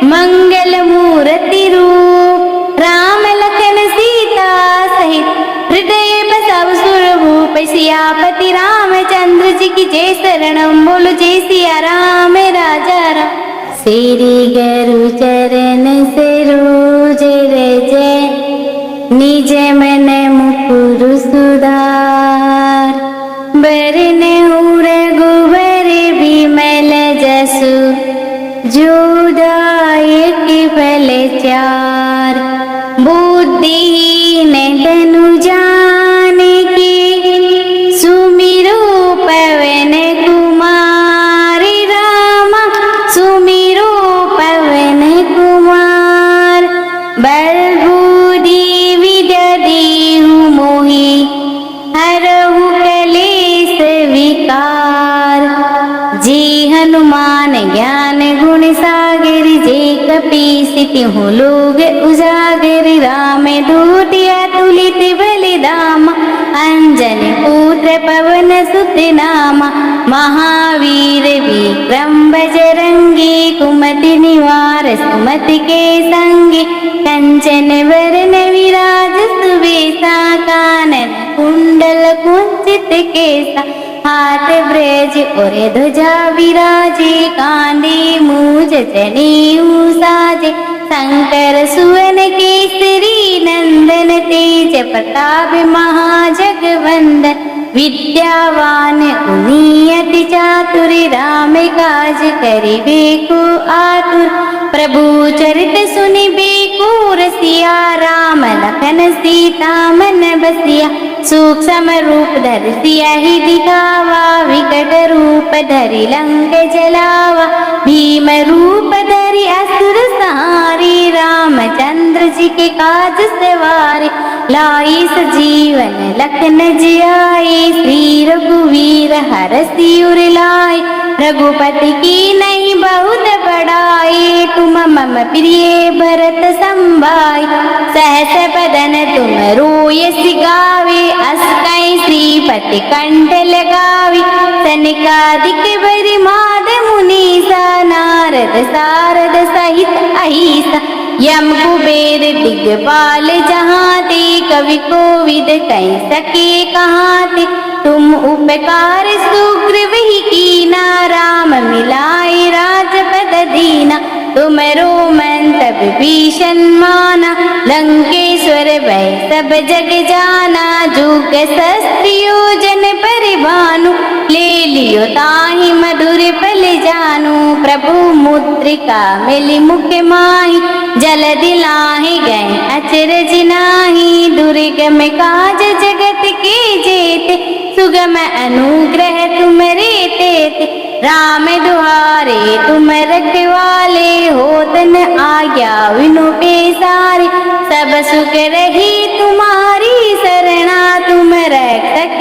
मंगल मूर्ति रूप। राम लखन सीता सहित, हृदय बसाव सुरभूप। सियापति रामचंद्र जी की जय, शरणम बोलो जय सिया राम राजा राम। श्री गुरु चरण सरोज रज, निज मन मुकुर सुधार। बरनउँ रघुबर बिमल जसु, जो दायक फल चार। बुद्धिहीन तनु जानिके, सुमिरो पवन कुमार। राम सुमिरो पवन कुमार। बल बुद्धि विद्या देहु मोहि, हरहु कलेश विकार। जे हनुमान ज्ञान गुण सागर, जे कपीस तिहु लोग उजागर। राम दूत अतुलित बलिधामा, अंजन पुत्र पवन सुत नामा। महावीर विक्रम बजरंगी, कुमति निवार सुमति के संगी। कंचन वरण विराज सुबेसा, कानन कुंडल कुंचित केसा। हाथ ब्रज और ध्वजा विराजे, कांधे मूज जनेऊ साजे। शंकर सुवन केसरी नंदन, तेज प्रताप महाजगवंदन। विद्यावान गुणी अति चातुर, राम काज करिबे को आतुर। प्रभु चरित सुनिबे को रसिया, राम लखन सीता मन बसिया। सूक्ष्म रूप धरि सियहि दिखावा, विकट रूप धरि लंक जलावा। भीम रूप धरि असुर संहारे, रामचंद्र जी के काज सवारे। लाई सजीवन लखन जियाए, श्री रघुवीर हरषि उर लाए। रघुपति की नहीं बहुत बड़ाई, तुम मम प्रिय भरत संभाई। सहस बदन तुम रोयस गावे, अस कई श्रीपति कंठ लगावी। सनकादिक बरि माद मुनीसा, नारद सारद सहित अहिसा। यम कुबेर दिग्पाल जहाते, कवि कोविद कह सके कहाते। तुम उपकार सुग्रीव ही कीना, राम मिलाए राजपद दीना। तुमरो मंतव भीषण माना, लंकेश्वर भय सब जग जाना। जुग सहस्त्र योजन परिभानु, ले लियो ताहि मधुर फल जानू। प्रभु मुद्रिका मिली मुख माहि, जल दिलाहि गए अचरज नाही। दुर्गम काज जगत के जेते, सुगम अनुग्रह तुमरे तेते। राम दुआरे तुम रखवाले, होतन आज्ञा बिनु पैसारे। सब सुख रही तुम्हारी सरना, तुम रक्षक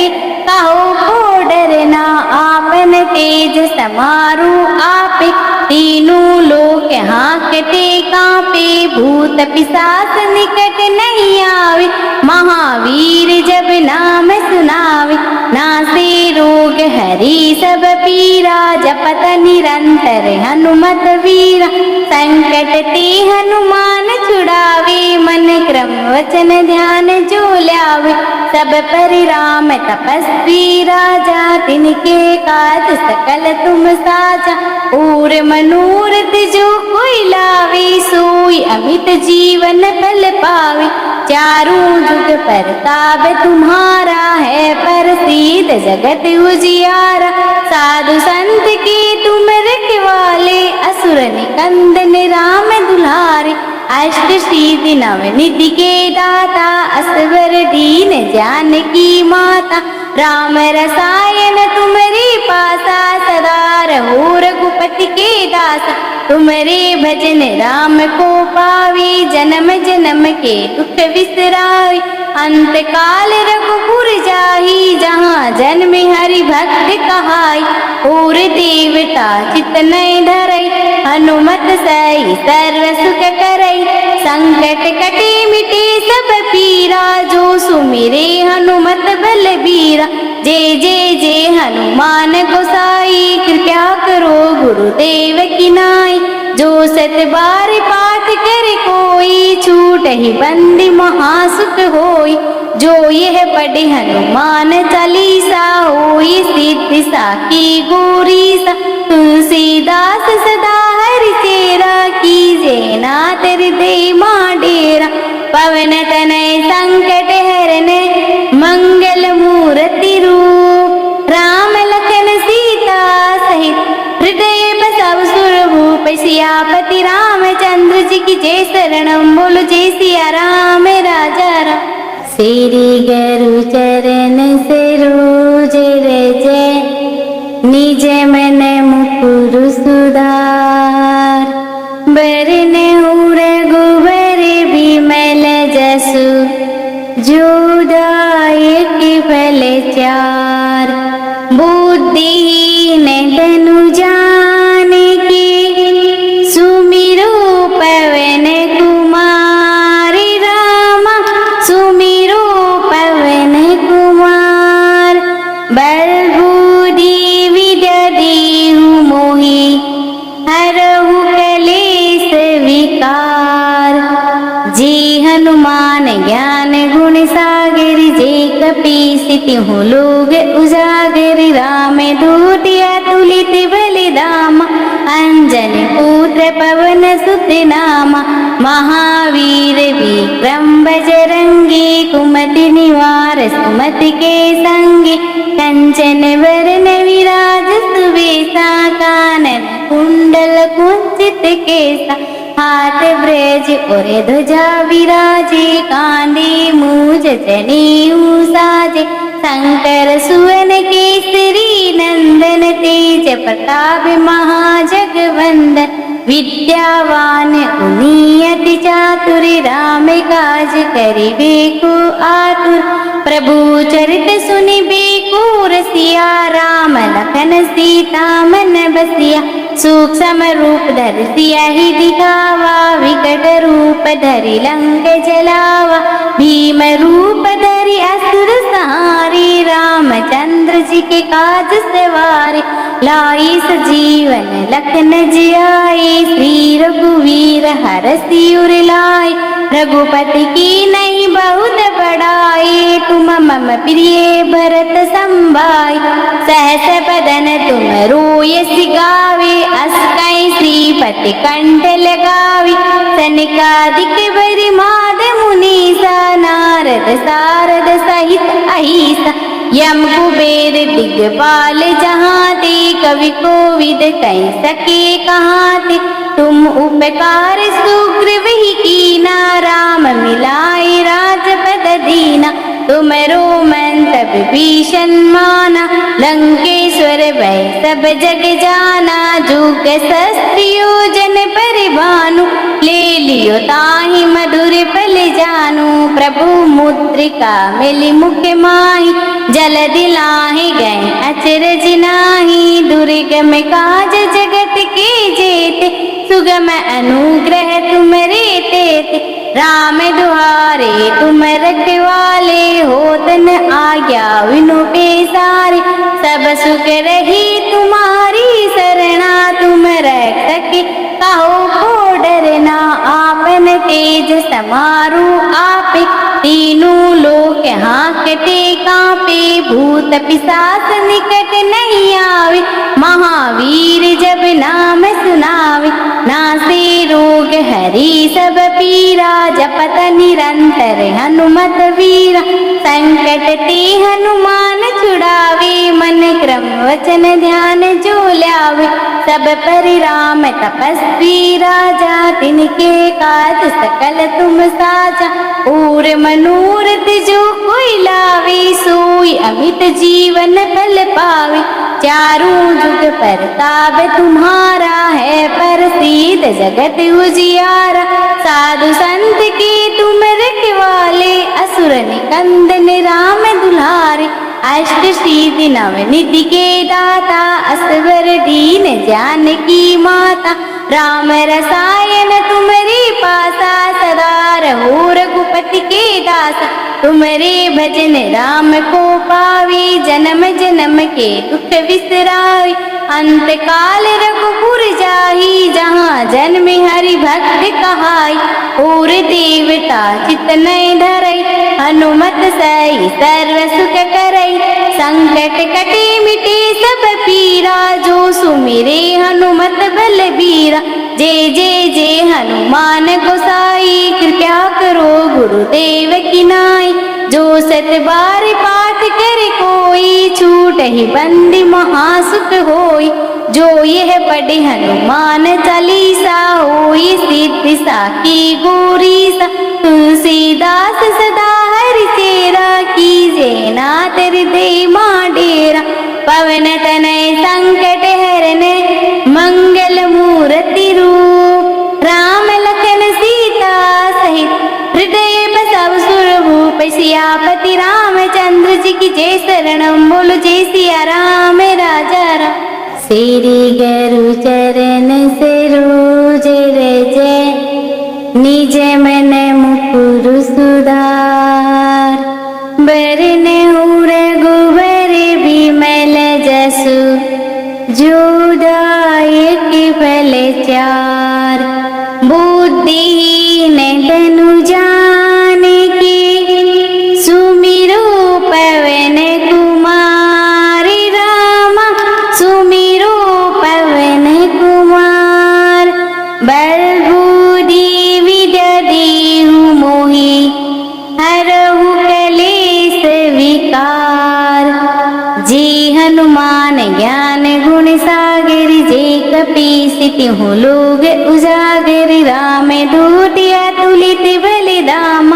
कहो को डरना। आपन तेज समारु आपे, तीनों लोक हाँकते कांपे। भूत पिशाच निकट नहीं आवे, महावीर जब नाम सुनावे। नासे रोग हरि सब पीरा, जपत निरंतर हनुमत वीरा। संकट ते हनुमान छुड़ावे, मन क्रम वचन ध्यान जो लावे। सब पर राम तपस्वी राजा, तिनके काज सकल तुम साजा। और मनोरथ जो कोई लावे, सोई अमित जीवन फल पावे। चारों जुग परताप तुम्हारा है, प्रसिद्ध जगत उजियारा। साधु संत के तुम रखवाले, असुर निकंदन राम दुलारे। अष्ट सिद्धि नव निधि के दाता, असवर दीन जानकी माता। राम रसायन तुम्हारे पासा, सदा रहो रघुपति के दासा। तुम्हारे भजन राम को पावे, जन्म जन्म के दुख बिसरावे। अंत काल रघुपुर जाहि, जहाँ जन्म हरि भक्त कहाई। और देवता चित नहीं धरई, हनुमत सही सर्व सुख करई। संकट कटे मिटे सब पीरा, जो सुमिरे हनुमत बलबीरा। जय जय जय हनुमान गोसाई, कृपया करो गुरुदेव की नाई। जो सत बार पाठ करे कोई, छूट ही बंदी महासुख होई। जो यह पढ़े हनुमान चालीसा, होई सिद्धि साखी गौरीसा। तुलसीदास सदा हरि चेरा, कीजे नाथ हृदय मां डेरा। पवन तनय संकट हरन, मंगल मूर्ति रूप। राम लखन सीता सहित, हृदय बसव सुरभूप। सियापति रामचंद्र जी की जय, शरणम बोलो जय सिया राम राजा राम। श्री गुरु चरण सरोज रज, निज मन मुकुर सुधार। बरन रघुबर बिमल जसु, जो दायक फल चार। बुद्धिहीन तनु जानिके, सुमिरो पवन कुमार। राम सुमिरो पवन कुमार। बल बुद्धि विद्या देहु मोहि, हरहु कलेश विकार। जे हनुमान ज्ञान गुण सागर, जे कपीस तिहु लोग उजागर। राम दूत अतुलित बलिधामा, अंजन पुत्र पवन सुत नामा। महावीर विक्रम बजरंगी, कुमति निवार सुमति के संगी। कंचन वरन विराज सुवेशा, कानन कुंडल कुंचित केसा। हाथ ब्रज और ध्वजा विराजे, कांधे मूज जनेऊ साजे। शंकर सुवन केसरी नंदन, तेज प्रताप महाजगवंदन। विद्यावान गुणी अति चातुर, राम काज करिबे को आतुर। प्रभु चरित सुनिबे को रसिया, राम लखन सीता मन बसिया। सूक्ष्म रूप धरि सियहि दिखावा, विकट रूप धरि लंक जलावा। भीम रूप धरि असुर संहारे, रामचंद्र जी के काज सवारे। लाई सजीवन लखन जियाए, श्री रघुवीर हरषि उर लाए। रघुपति की नहीं बहुत बड़ाई, तुम मम प्रिय भरत संभाई। सहस बदन तुम रोयस गावे, अस कई श्रीपति कंठ लगावी। सनकादिक बरिमाद मुनीसा, नारद सारद सहित अहिसा। यम कुबेर दिग्पाल जहाते, कवि कोविद कह सके कहाते। तुम उपकार सुग्रीव ही कीना, राम मिलाए राजपद दीना। तुमरो मंतव्य विभीषण माना, लंकेश्वर भय सब जग जाना। जुग सहस्त्र योजन परिभानु, ले लियो ताहि मधुर फल जानू। प्रभु मुद्रिका मिली मुख माहि, जलधि लाहि गए अचरज नाहि। दुर्गम काज जगत के जेते, सुगम अनुग्रह तुमरे तेते। राम दुआरे तुम रखवाले, होत न आज्ञा बिनु पैसारे। सब सुख रही तुम्हारी शरणा, तुम रक्षक कहो को डरना। आपन तेज समारु आपे, तीनों लोक हाँकते कांपे। भूत पिशाच निकट नहीं आवे, महावीर जब नाम सुनावे। नासे रोग हरि सब पीरा, जपत निरंतर हनुमत वीरा। संकट ते हनुमान छुड़ावे, मन क्रम वचन ध्यान जो लावे। सब पर राम तपस्वी राजा, तिनके काज सकल तुम साजा। और मनोरथ जो कोई लावे, सोई अमित जीवन फल पावे। चारों जुग परताप तुम्हारा है, प्रसिद्ध जगत उजियारा। साधु संत के तुम रखवाले, असुर निकंदन राम दुलारे। अष्ट सिद्धि नव निधि के दाता, असवर दीन जानकी माता। राम रसायन तुम्हारे पासा, सदा रहो रघुपति के दासा। तुम्हारे भजन राम को पावे, जन्म जन्म के दुख बिसरावे। अंत काल रघुपुर जाहि, जहाँ जन्म हरि भक्त कहाई। और देवता चित नहीं धरई, हनुमत सही सर्व सुख करई। संकट कटे मिटे सब पीरा, जो सुमिरे हनुमत बलबीरा। जय जय जय हनुमान गोसाई, कृपया करो गुरुदेव की नाई। जो सत बार पाठ कर कोई, छूट ही बंदी महासुख होई। जो यह पढ़े हनुमान चालीसा, होई सिद्धि साखी गौरीसा। तुलसीदास सदा हरि चेरा, कीजे नाथ हृदय मां डेरा। पवन तनय संकट हरन, मंगल मूर्ति रूप। राम लखन सीता सहित, हृदय बसव सुरभूप। सियापति रामचंद्र जी की जय, शरणम बोलो जय सिया राम राजा राम। श्री गुरु चरण सरोज रज, निज मन मुकुर सुधार। बरन रघुबर बिमल जसु, जो दायक फल चार। बुद्धिहीन तनु जानिके, सुमिरो पवन कुमार। राम सुमिरो पवन कुमार। बल बुद्धि विद्या देहु मोहि, हरहु कलेश विकार। जे हनुमान ज्ञान गुण सागर, जे कपीस तिहु लोग उजागर। राम दूत अतुलित बलिधामा,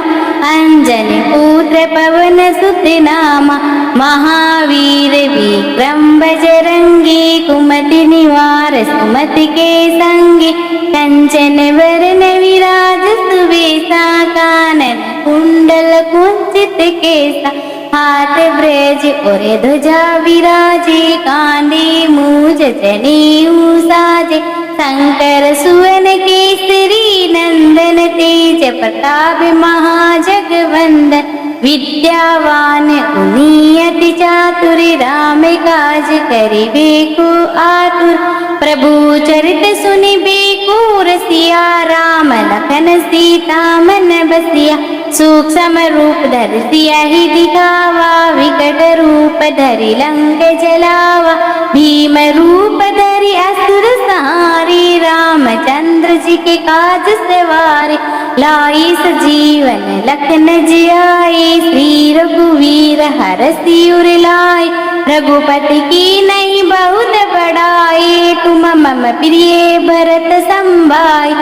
अंजन पुत्र पवन सुत नामा। महावीर विक्रम बजरंगी, कुमति निवार सुमति के संगी, कंचन वरण विराज सुबेसा, कानन कुंडल कुंचित केसा, हाथ ब्रज और ध्वजा विराजे, कांधे मूज जनेऊ साजे, शंकर सुवन केसरी नंदन, तेज प्रताप महाजगवंदन, विद्यावान गुणी अति चातुर, राम काज करिबे को आतुर, प्रभु चरित सुनिबे को रसिया, राम लखन सीता मन बसिया, सूक्ष्म रूप धरि सियहि दिखावा, विकट रूप धरि लंक जलावा, भीम रूप धरि असुर संहारे, रामचंद्र जी के काज सवारे, लाई सजीवन लखन जियाए, श्री रघुवीर हरषि उर लाए, रघुपति की नहीं बहुत बड़ाई, तुम मम प्रिय भरत संभाई,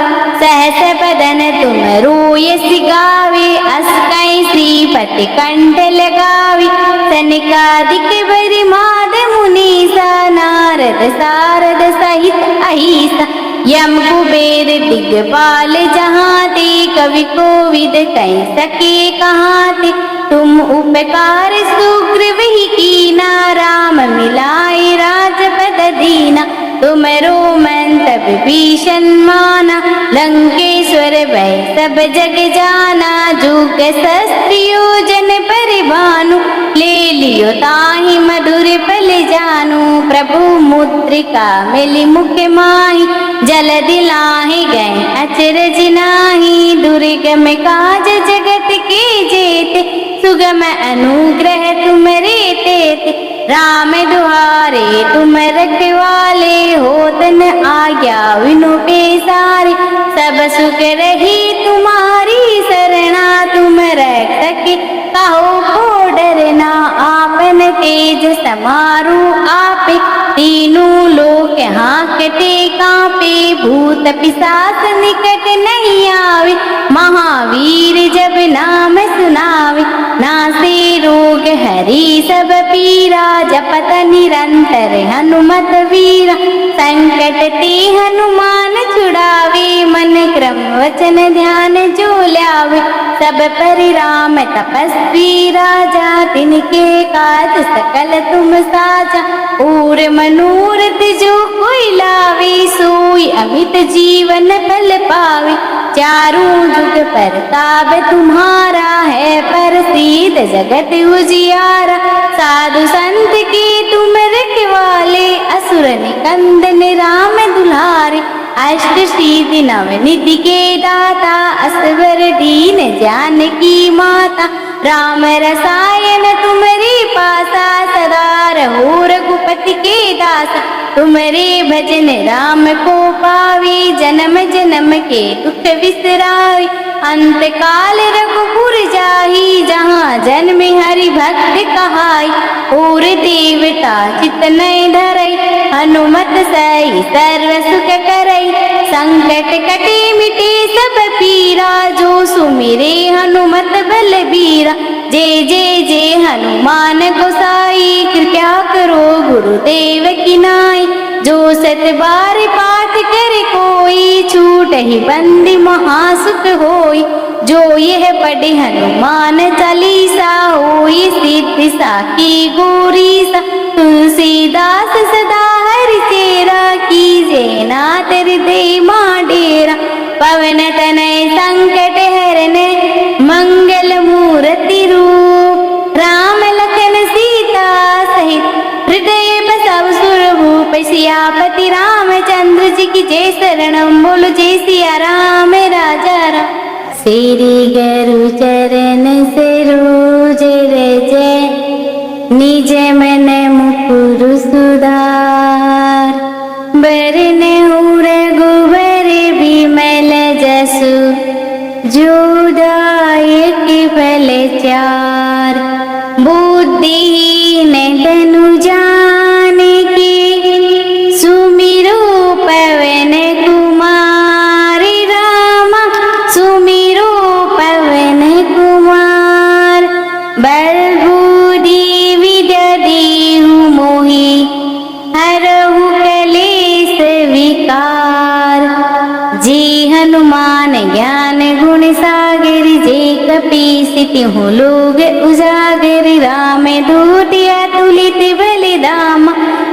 सहस बदन तुम रोयस गावे, अस कई श्रीपति कंठ लगावी, सनकादिक बरि माद मुनीसा, नारद सारद सहित अहिसा, यम कुबेर दिग्पाल जहाते, कवि कोविद कह सके कहाते, तुम उपकार सुग्रीव ही कीना, राम मिलाए राजपद दीना, तुमरो मंतव भीषण माना, लंकेश्वर भय सब जग जाना, जुग सहस्त्र योजन परिभानु, ले लियो ताहि मधुर पल जानु, प्रभु मुद्रिका मिली मुख माहि, जल दिलाहि गए अचरज नाही, दुर्गम काज जगत के जेते, सुगम अनुग्रह तुमरे तेते, राम दुहारे तुम रखवाले, होत न आज्ञा बिनु पैसारे, सब सुख रही तुम्हारी सरना, तुम रक्षक कहो को डरना, आपन तेज समारु आपे, तीनों लोक हाँकते कांपे, भूत पिशाच निकट नहीं आवे, महावीर जब नाम सुनावे, नासे रोग हरि सब पीरा, जपत निरंतर हनुमत वीरा, संकट ते हनुमान छुड़ावे, मन क्रम वचन ध्यान जो लावे, सब पर राम तपस्वी राजा, तिनके काज सकल तुम साजा, और मनोरथ जो कोई लावे, सोई अमित जीवन फल पावे, चारों जुग परताप तुम्हारा है, प्रसिद्ध जगत उजियारा, साधु संत के तुम रखवाले, असुर निकंदन राम दुलारे, अष्ट सिद्धि नव निधि के दाता, असवर दीन जानकी माता, राम रसायन तुम्हारे पासा, सदा रहो रघुपति के दासा, तुम्हारे भजन राम को पावे, जन्म जन्म के दुख विसरावे, अंत काल रघुपुर जाहि, जहाँ जन्म हरि भक्त कहाई, और देवता चित नहीं धरई, हनुमत सही सर्व सुख करई, संकट कटे मिटे सब पीरा, जो सुमिरे हनुमत बलबीरा, जय जय जय हनुमान गोसाई, कृपया करो गुरुदेव की नाई, जो सत बार पाठ करे कोई, छूट ही बंदी महासुख होई, जो यह पढ़े हनुमान चालीसा, होई सिद्धि साखी गौरीसा, तुलसीदास सदा हरि चेरा, कीजे नाथ हृदय मां डेरा, पवन तनय संकट हरन, मंगल मूर्ति रूप, राम लखन सीता सहित हृदय बसव सुरभूप, सियापति रामचंद्र जी की जय, शरणम बोलो जय सिया राम राजा राम, श्री गुरु चरण सरोज रज, निज मन मुकुर सुधार, बरन रघुबर बिमल जसु, जो दायक फल चार, बुद्धिहीन तनु जानिके, सुमिरो पवन कुमार, राम सुमिरो पवन कुमार, बल बुद्धि विद्या हनुमान ज्ञान गुण सागर, जे कपीस तिहु लोग उजागर। राम दूत अतुलित बलिधाम,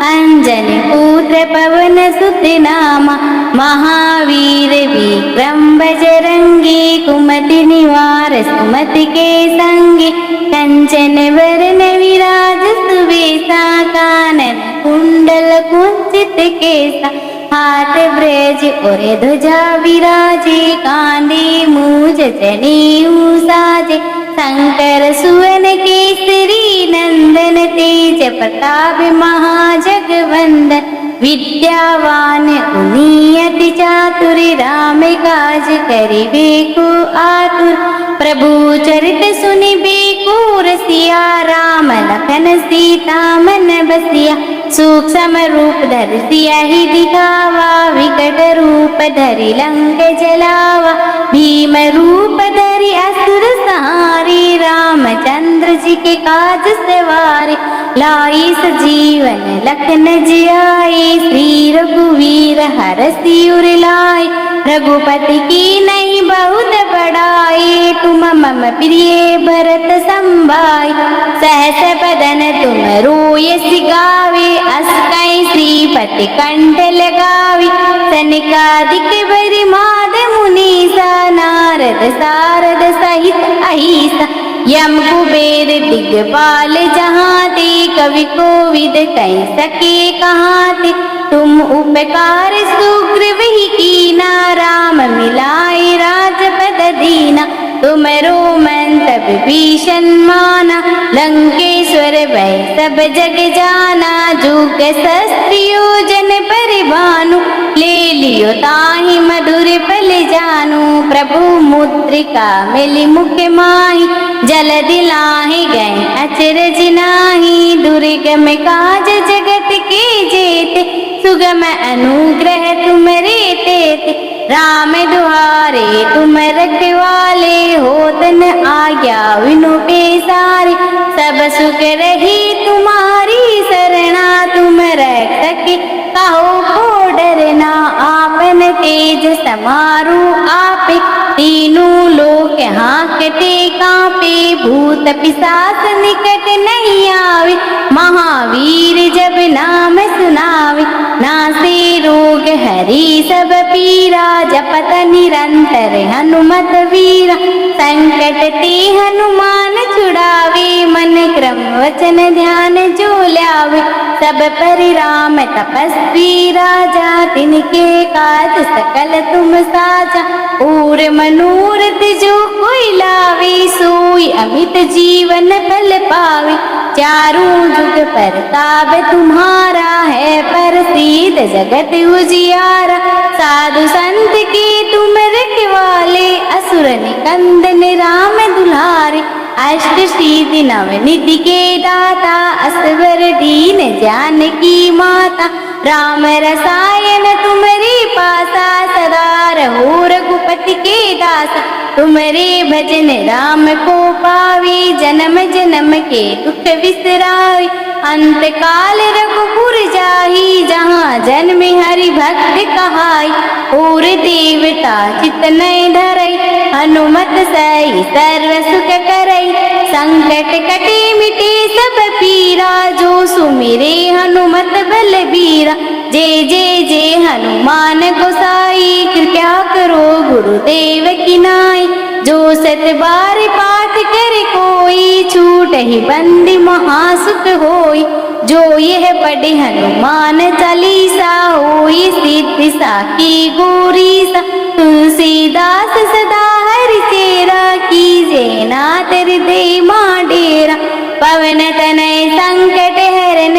अंजन पुत्र पवन सुत नामा। महावीर विक्रम बजरंगी, कुमति निवार सुमति के संगी। कंचन वरण विराज सुबेसा, कानन कुंडल कुंचित केसा। हाथ ब्रज और ध्वजा विराजे, कांधे मूज जनेऊ साजे। शंकर सुवन केसरी नंदन, तेज प्रताप महाजगवंदन। विद्यावान गुणी अति चातुर, राम काज करिबे को आतुर। प्रभु चरित सुनिबे को रसिया, राम लखन सीता मन बसिया। सूक्ष्म रूप धरि सियहि दिखावा, विकट रूप धरि लंक जलावा। भीम रूप धरि असुर संहारे, रामचंद्र जी के काज सवारे। लाई सजीवन लखन जियाए, श्री रघुवीर हरषि उर लाए। रघुपति की नहीं बहुत बड़ाई, तुम मम प्रिय भरत संभाई। सहस बदन तुम रोयस गावे, अस कई श्रीपति कंठ लगावी। सनकादिक बरि माद मुनीसा, नारद सारद सहित अहिसा। यम कुबेर दिगपाल जहाते, कवि कोविद कह सके कहाते। तुम उपकार सुग्रीव ही कीना, राम मिलाए राजपद दीना। तुमरो मंतव भीषण माना, लंकेश्वर भय सब जग जाना। जुग सहस्त्र योजन परिभानु, ले लियो ताहि मधुर पल जानू। प्रभु मुद्रिका मिली मुख माही, जल दिलाहि गए अचरज नाही। दुर्गम काज जगत के जेते, सुगम अनुग्रह तुमरे तेते। राम दुआरे तुम रखवाले, होतन आज्ञा विनु पेसारे। सब सुख रही तुम्हारी सरना, तुम रक्षक कहो को डरना। आपन तेज समारु आपे, तीनों लोक हाँकते कांपे। भूत पिशाच निकट नहीं आवे, महावीर जब नाम सुनावे। नासे रोग हरि सब पीरा, जपत निरंतर हनुमत वीरा। संकट ते हनुमान छुड़ावे, मन क्रम वचन ध्यान जो लावे। सब पर राम तपस्वी राजा, तिनके काज सकल तुम साजा। और मनोरथ जो कोई लावे, सोई अमित जीवन फल पावे। चारों जुग परताप तुम्हारा है, प्रसिद्ध जगत उजियारा। साधु संत के तुम रखवाले, असुर निकंदन राम दुलारे। अष्ट सिद्धि नव निधि के दाता, असवर दीन जानकी माता। राम रसायन तुम्हारे पासा, सदा रहो रघुपति के दासा। तुम्हारे भजन राम को पावे, जन्म जन्म के दुख बिसरावे। अंत काल रघुपुर जाहि, जहाँ जन्म हरि भक्त कहाई। और देवता चित नहीं धरई, हनुमत सही सर्व सुख करई। संकट कटे मिटे सब पीरा, जो सुमिरे हनुमत बलबीरा। जय जय जय हनुमान गोसाई, कृपया करो गुरुदेव की नाई। जो सत बार पाठ करे कोई, छूट ही बंदी महासुख होई। जो यह पढ़े हनुमान चालीसा, होई सिद्धि साखी गौरीसा। तुलसीदास सदा हरि चेरा, कीजे नाथ हृदय मां डेरा। पवन तनय संकट हरन,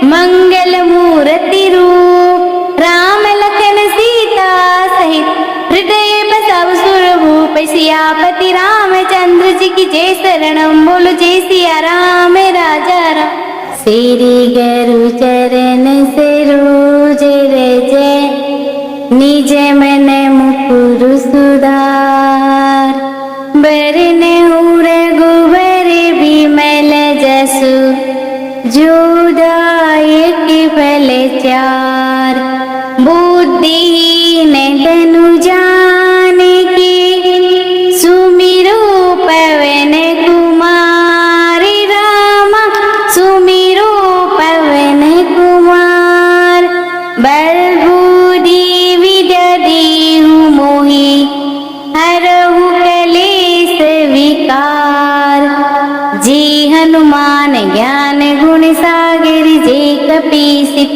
मंगल मूर्ति रूप। राम लखन सीता सहित, हृदय बसाउ सुरभूप। सियापति रामचंद्र जी की जय, शरणम बोलो जय सिया राम राजा राम। श्री गुरु चरण सरोज रज, निज मन मुकुर सुधार। बरनहु रघुबर बिमल जसु, जो दायक फल चार। बुद्धिहीन तनु जान,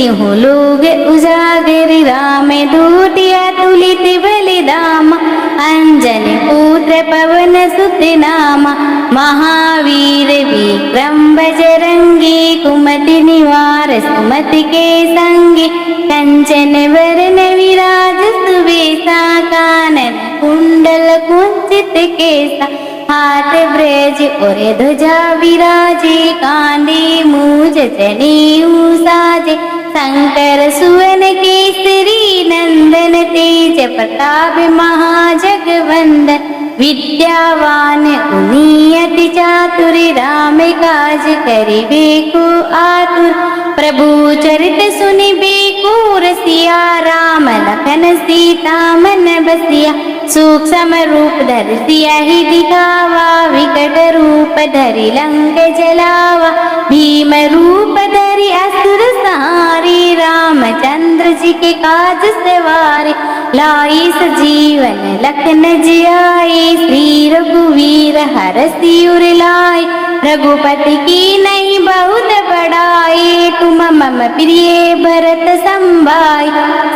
तिहु लोग उजागर राम दूतिया तुलित बलिदाम अंजन पुत्र पवन सुत नाम महावीर विक्रम बजरंगी कुमति निवार सुमति के संगी कंचन वरण विराज सुबेसा कानन कुंडल कुंचित केसा हाथ ब्रज और ध्वजा विराजे कांधे मूज जनेऊ साजे शंकर सुवन केसरी नंदन तेज प्रताप महाजगवंदन विद्यावान गुणी अति चातुर राम काज करिबे को आतुर प्रभु चरित सुनिबे को रसिया राम लखन सीता मन बसिया सूक्ष्म रूप धरि सियहि दिखावा विकट रूप धरि लंक जलावा भीम रूप धरि असुर संहारे रामचंद्र जी के काज सवारे लाई सजीवन लखन जियाए श्री रघुवीर हरषि उर लाए रघुपति की नहीं बहुत बड़ाई तुम मम प्रिय भरत संभाई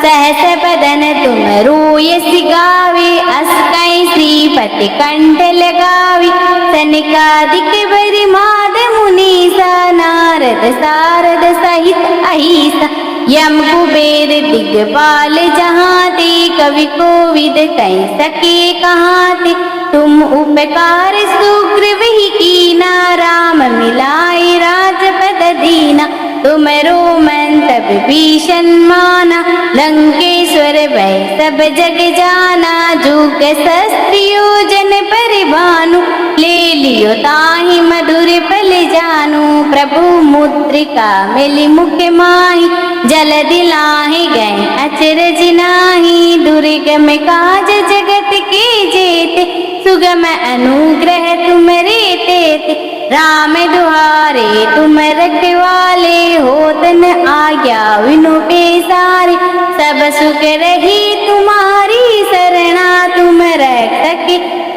सहस बदन तुम रोयस गावे अस कई श्रीपति कंठ लगावी सनकादिक बरि माद मुनीसा नारद सारद सहित अहिसा यम कुबेर दिग्पाल जहाँ ते कवि कोविद कह सके कहाँ ते तुम उपकार सुग्रीव ही कीना राम मिलाए राजपद दीना तुमरो मंतव भीषण माना लंकेश्वर भय सब जग जाना जुग शस्त्र योजन परिभानु ले लियो ताहि मधुर पल जानू प्रभु मुद्रिका मिली मुख माही जल दिलाहि गए अचरज नाही दुर्गम काज जगत के जेते सुगम अनुग्रह तुमरे तेते राम दुआरे तुम रखवाले होतन आज्ञा विनु पेसारे सब सुख रही तुम्हारी सरना तुम रक्षक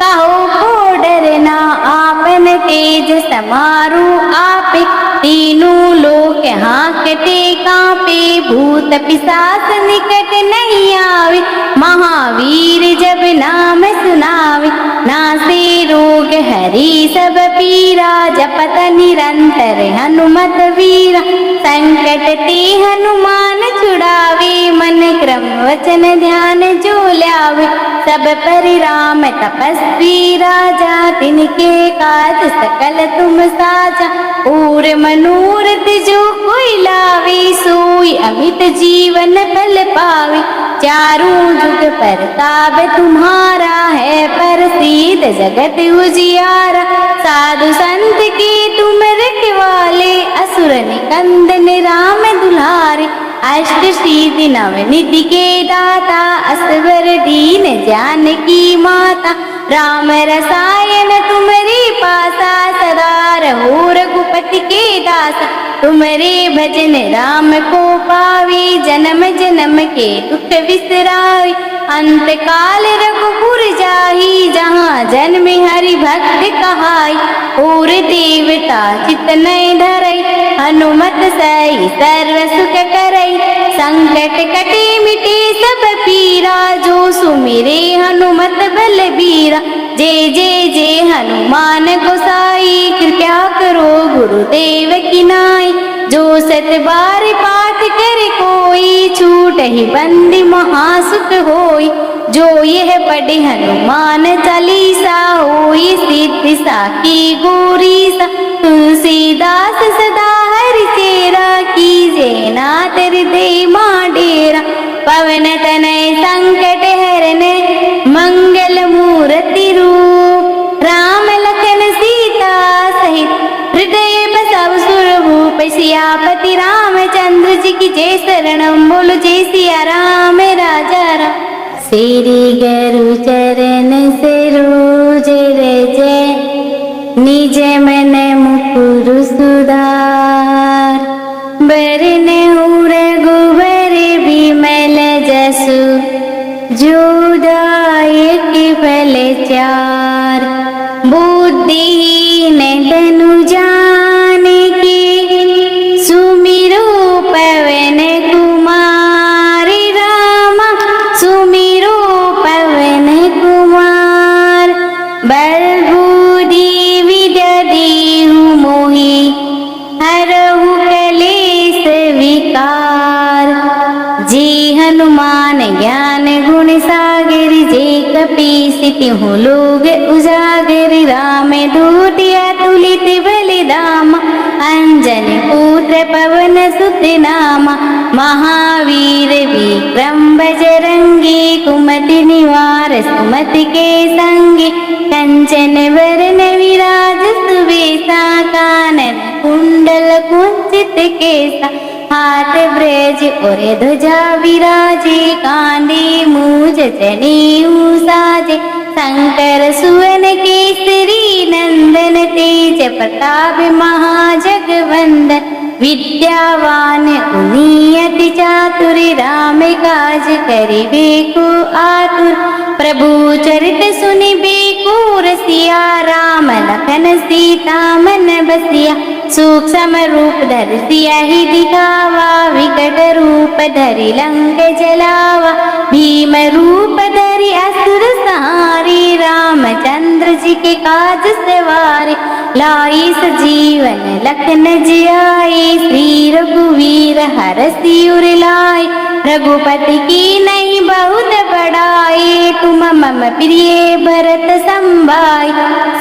कहो को डरना आपन तेज समारू आपे तीनों लोक हाँकते कांपे भूत पिशाच निकट नहीं आवे महावीर जब नाम सुनावे नासे रोग हरि सब पीरा जपत निरंतर हनुमत वीरा संकट ते हनुमान छुड़ावे मन क्रम वचन ध्यान जो लावे सब परिराम तपस्वी राजा तिनके काज सकल तुम साजा और मनोरथ जो कोई लावे सोई अमित जीवन फल पावे चारों जुग परताप तुम्हारा है प्रसिद्ध जगत उजियारा साधु संत के तुम रखवाले असुर निकंदन राम दुलारे अष्ट सिद्धि नव निधि के दाता असवर दीन जानकी माता राम रसायन तुम्हारे पासा सदा रहो रघुपति के दासा तुम्हारे भजन राम को पावे जन्म जन्म के दुख विसरावे अंत काल रघुपुर जाही जहाँ जन्म हरि भक्त कहाई और देवता चित नहीं धरई हनुमत सही सर्व सुख करई संकट कटे मिटे सब पीरा जो सुमिरे हनुमत बलबीरा जय जय जय हनुमान गोसाई कृपया करो गुरुदेव की नाई जो सत बार पाठ करे कोई छूट ही बंदी महासुख होई जो यह पढ़े हनुमान चालीसा होई सिद्धि साकी गौरीसा तुलसीदास सदा हरि चेरा कीजे नाथ हृदय मां डेरा पवन तनय संकट हरन मंगल मूर्ति रूप राम लखन सीता सहित हृदय बसव सुरभूप सियापति रामचंद्र जी की जय शरणम बोलो जय सिया राम राजा राम श्री गुरु चरण सरोज रज निज मन मुकुर सुधार बरन रघुबर बिमल जसु जोदायक फल चार बुद्धिहीन तनु जान के सुमिरो पवन गुण सागर जे कपीस तिहु लोग उजागर राम दूतिया तुलित बलिदामा अंजन पुत्र पवन सुत नामा महावीर विक्रम बजरंगी कुमति निवार सुमति के संगी कंचन वरण विराज सुवेशा कानन कुंडल कुंचित केसा हाथ ब्रज और ध्वजा विराजे कांधे मूज जनेऊ साजे शंकर सुवन केसरी नंदन तेज प्रताप महाजगवंदन विद्यावान उनियति चातुर राम काज करिबे को आतुर प्रभु चरित सुनिबे को रसिया राम लखन सीता मन बसिया सूक्ष्म रूप धर सिया ही दिखावा विकट रूप धरि लंक जलावा भीम रूप धरि असुर सहारे रामचंद्र जी के काज सवारे लाई सजीवन लखन जियाए श्री रघुवीर हरषि उर लाए रघुपति की नहीं बहुत बड़ाई तुम मम प्रिय भरत संभाई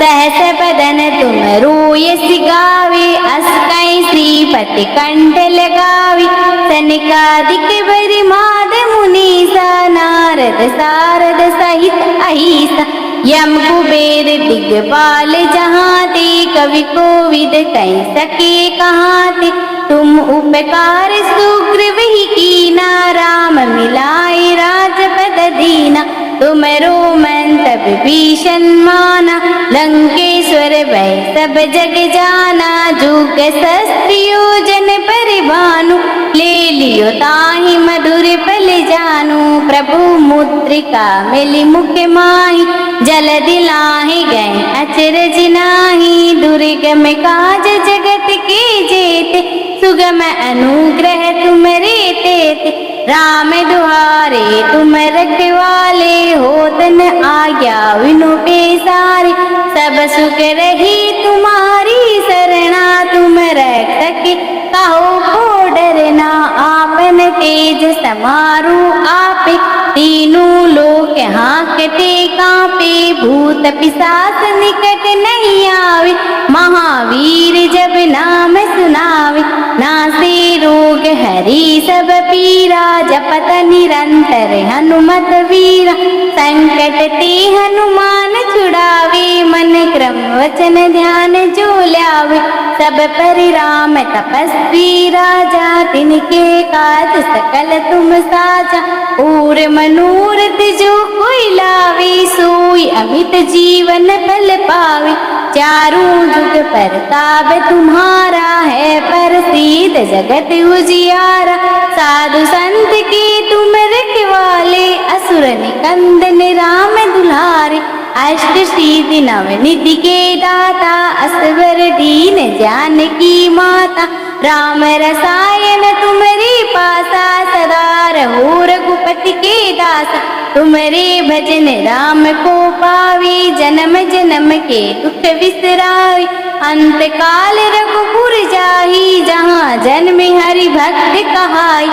सहस बदन तुम रोयस गावे अस कई श्रीपति कंठ लगावी सनकादिक बरि माद मुनीसा नारद सारद सहित अहिसा यम कुबेर दिग्पाल जहाँ ते कवि कोविद कह सके कहाँ ते तुम उपकार सुग्रीव ही कीना राम मिलाए राजपद दीना तुमरो मंतव भीषण माना लंकेश्वर भय सब जग जाना जुग शस्त्र योजन परिभानु ले लियो ताहि मधुर पल जानु प्रभु मुद्रिका मिली मुख माही जल दिलाहि गए अचरज नाही दुर्गम काज जगत के जेते सुगम अनुग्रह तुमरे तेते राम दुहारे तुम रखवाले होत न आज्ञा विनु पेसारे सब सुख रही तुम्हारी सरना तुम रक्षक कहो को डरना आपन तेज समारू आपे तीनों लोक हाँकते कांपे भूत पिशाच निकट नहीं आवे महावीर जब नाम सुनावे नासे रोग हरि सब पीरा जपत निरंतर हनुमत वीरा संकट ते हनुमान छुड़ावे मन क्रम वचन ध्यान जो लावे सब पर राम तपस्वी राजा तिनके काज सकल तुम साजा और मनोरथ जो कोई लावे सोई अमित जीवन फल पावे चारों जुग परताप तुम्हारा है प्रसिद्ध जगत उजियारा साधु संत के तुम रखवाले असुर निकंदन राम दुलारे अष्ट सिद्धि नव निधि के दाता असवर दीन जानकी माता राम रसायन तुम्हारे पासा सदा रहो रघुपति के दासा तुम्हारे भजन राम को पावे जन्म जन्म के दुख विसरावे अंत काल रघुपुर जाही जहाँ जन्म हरि भक्त कहाई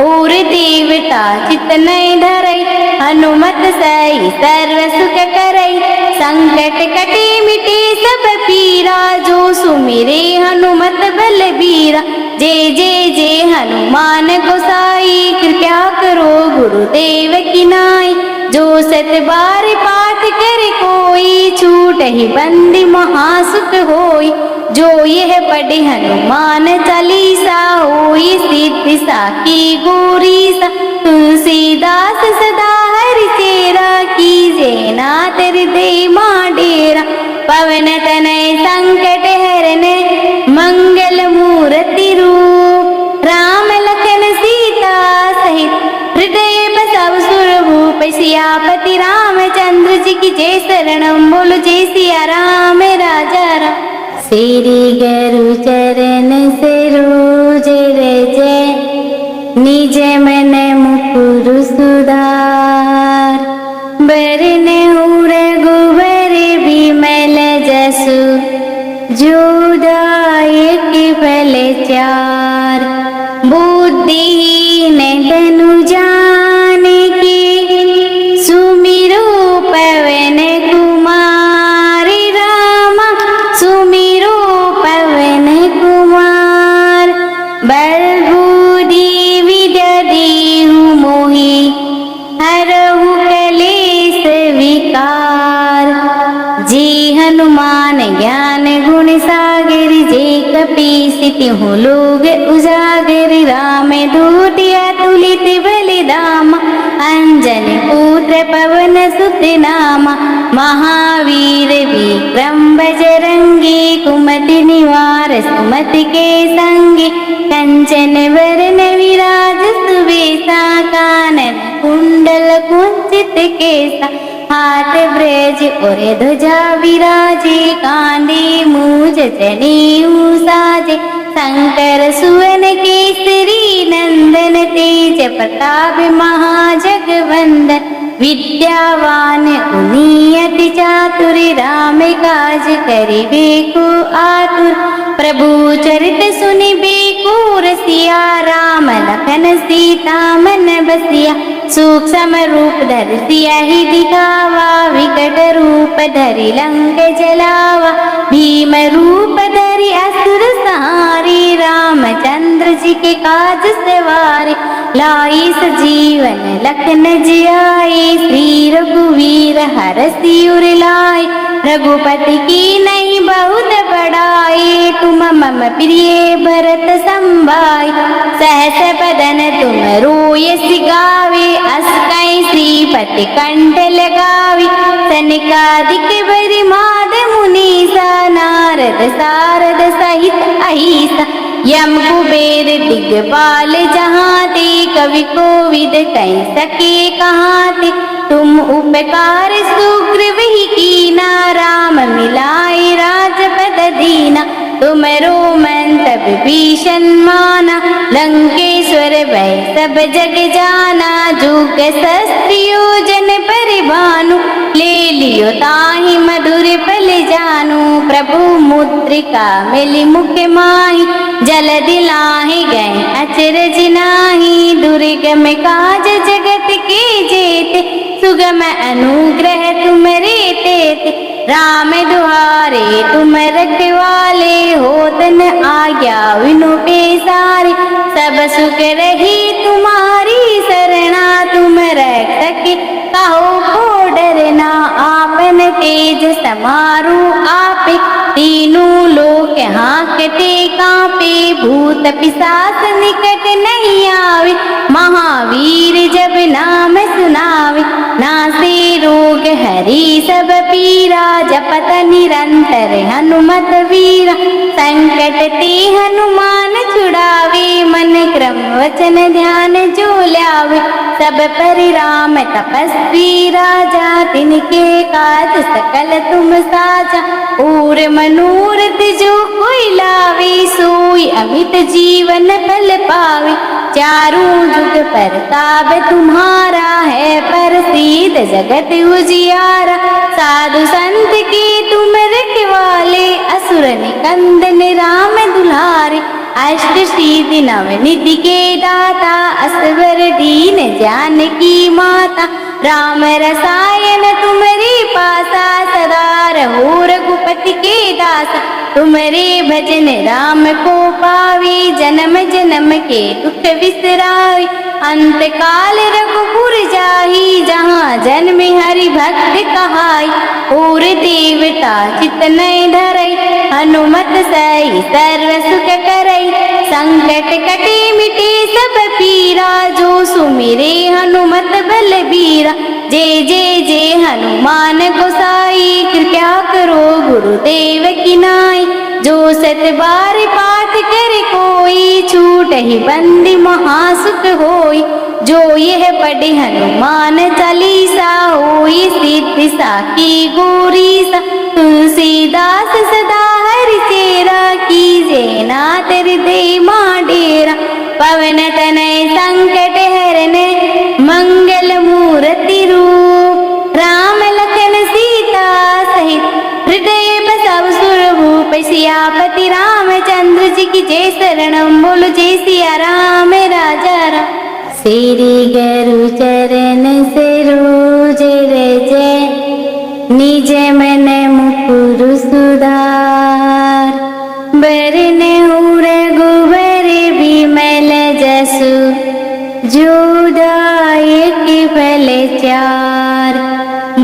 और देवता चित नहीं धरई हनुमत सही सर्व सुख करई संकट कटे मिटे सब पीरा जो सुमिरे हनुमत बलबीरा जय जय जय हनुमान गोसाई कृपया करो गुरुदेव की नाई जो सत बार पाठ कर कोई छूट ही बंदी महासुख होई जो यह पढ़े हनुमान चालीसा होई सिद्धि साखी गौरी सा तुलसीदास सदा हरि चेरा कीजे नाथ हृदय मां डेरा पवन तनय संकट हरन मंगल मूर्ति रूप राम लखन सीता सहित हृदय बसव सुरभूप सियापति रामचंद्र जी की जय शरणम बोलो जय सिया राम राजा राम श्री गुरु चरण सरोज रज निज मन मुकुर सुधार बरन रघुबर विमल जसु जोदायक फल चार बुद्धिहीन तनु जान के तिहु लोग उजागर राम दूतिया तुलित बलिदामा अंजन पुत्र पवन सुत नामा महावीर विक्रम बजरंगी कुमति निवार सुमति के संगी कंचन वरण विराज सुवेशा कानन कुंडल कुंचित केसा हाथ ब्रज और ध्वजा विराजे कांधे मूज जनेऊ साजे शंकर सुवन केसरी नंदन तेज प्रताप महाजगवंदन विद्यावान गुणी अति चातुर राम काज करिबे को आतुर प्रभु चरित सुनिबे को रसिया राम लखन सीता मन बसिया सूक्ष्म रूप धर सिया ही दिखावा विकट रूप धरि लंक जलावा भीम रूप धरि असुर सहारे रामचंद्र जी के काज सवारे लाई सजीवन लखन जियाए श्री रघुवीर हरषि उर लाए रघुपति की नहीं बहुत बड़ाई तुम मम प्रिय भरत संभाई सहस बदन तुम रोयस गावे अस कई श्रीपति कंठ लगावी सनकादिक बरि माद मुनीसा नारद सारद सहित अहिसा यम कुबेर दिग्पाल जहाँ ते कवि कोविद कह सके कहाँ ते तुम उपकार सुग्रीव ही कीना राम मिलाए राजपद दीना तुमरो मंतव भीषण माना लंकेश्वर भय सब जग जाना जुग शस्त्रियो जन परिभानु ले लियो ताहि मधुर पल जानु प्रभु मुद्रिका मिली मुख माही जल दिलाहि गए अचरज नाही दुर्गम काज जगत के जेते सुगम अनुग्रह तुमरे तेते राम दुहारे तुम रखवाले होतन आज्ञा विनु पेसारे सब सुख रही तुम्हारी सरना तुम रक्षक कहो को डरना आपन तेज समारू आपे तीनों लोक हाँकते कांपे भूत पिशाच निकट नहीं आवे महावीर जब नाम सुनावे नासे रोग हरि सब पीरा जपत निरंतर हनुमत वीरा संकट ते हनुमान छुड़ावे मन क्रम वचन ध्यान जो लावे सब पर राम तपस्वी राजा तिनके काज सकल तुम साजा और मनोरथ जो कोई लावे सोई अमित जीवन फल पावे चारों जुग परताप तुम्हारा है प्रसिद्ध जगत उजियारा साधु संत के तुम रखवाले असुर निकंदन राम दुलारे अष्ट सिद्धि नव निधि के दाता असवर दीन जानकी माता राम रसायन तुम्हारे पासा सदा रहो रघुपति के दासा तुम्हारे भजन राम को पावे जन्म जन्म के दुख विसरावे अंत काल रघुपुर जाही जहाँ जन्म हरि भक्त कहाई और देवता चित नहीं धरई हनुमत सही सर्व सुख करई संकट कटे मिटे सब पीरा जो सुमिरे हनुमत बलबीरा जय जय जय हनुमान गोसाई कृपया करो गुरुदेव की नाई जो सत बार पाठ करे कोई छूट ही बंदी महासुख होई जो यह पढ़े हनुमान चालीसा होई सिद्धि साकी गौरीसा तुलसीदास सदा हरि चेरा कीजे नाथ हृदय मां डेरा पवन तनय संकट हरन मंगल मूर्ति रूप राम लखन सीता सहित हृदय बसव सुरभूप सियापति रामचंद्र जी की जय शरणम बोलो जय सिया राम राजा राम श्री गुरु चरण सरोज रज निज मन मुकुर सुधार बरन रघुबर विमल जसु जोदायक फल चार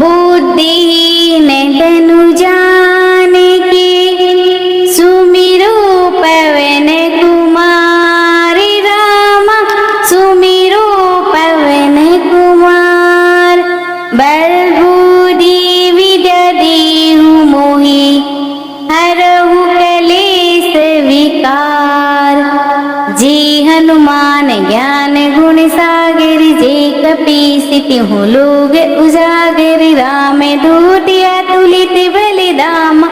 बुद्धिहीन तनु जान के सुमिरो पवन तिहु लोग उजागर राम दूतिया तुलित बलिदाम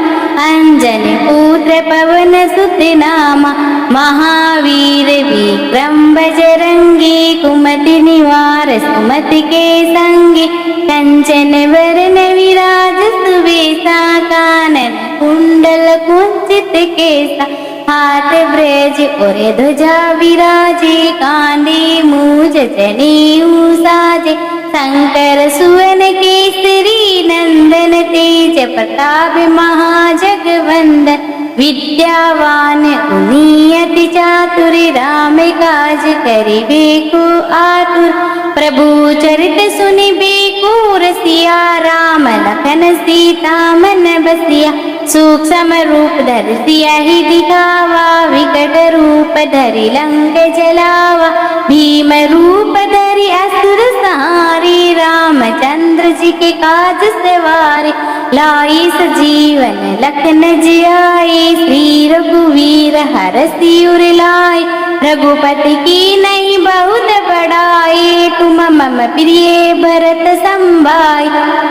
अंजनी पुत्र पवन सुत नामा महावीर विक्रम बजरंगी कुमति निवार सुमति के संगी कंचन वरण विराज सुबेसा कानन कुंडल कुंचित केसा हाथ ब्रज और ध्वजा विराजे कांधे मूज जनेऊ साजे शंकर सुवन केसरी नंदन तेज प्रताप महाजगवंदन विद्यावान गुणी अति चातुर राम काज करिबे को आतुर प्रभु चरित सुनिबे को रसिया राम लखन सीता मन बसिया सूक्ष्म रूप धर सिया ही दिखावा विकट रूप धरि लंक जलावा भीम रूप धरि असुर सहारे रामचंद्र जी के काज सवारे लाई सजीवन लखन जियाए श्री रघुवीर हरषि उर लाए रघुपति की नहीं बहुत बड़ाई तुम मम प्रिय भरत संभाई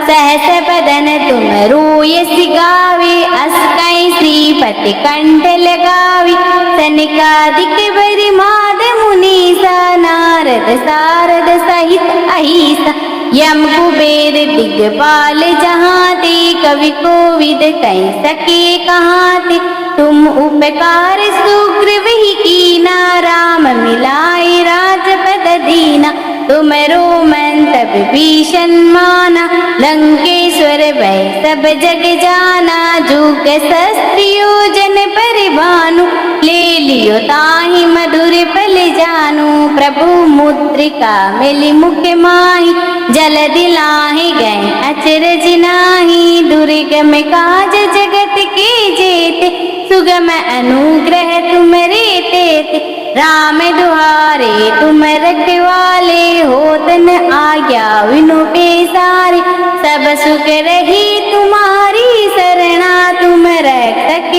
सहस बदन तुम रोयस गावे अस कई श्रीपति कंठ लगावी सनकादिक बरि माद मुनीसा नारद सारद सहित अहिसा यम कुबेर दिग्पाल जहाते कवि कोविद कह सके कहाते तुम उपकार सुग्रीव ही कीना राम मिलाए राजपद दीना तुमरो मंतव भीषण माना लंकेश्वर भय सब जग जाना जुग शस्त्र योजन परिभानु ले लियो ताहि मधुर पल जानू प्रभु मुद्रिका मिली मुख माही जल दिलाहि गए अचरज नाही दुर्गम काज जगत के जेते सुगम अनुग्रह तुमरे तेते राम दुहारे तुम रखवाले होतन आज्ञा विनु पेसारे सब सुख रही तुम्हारी सरना तुम रक्षक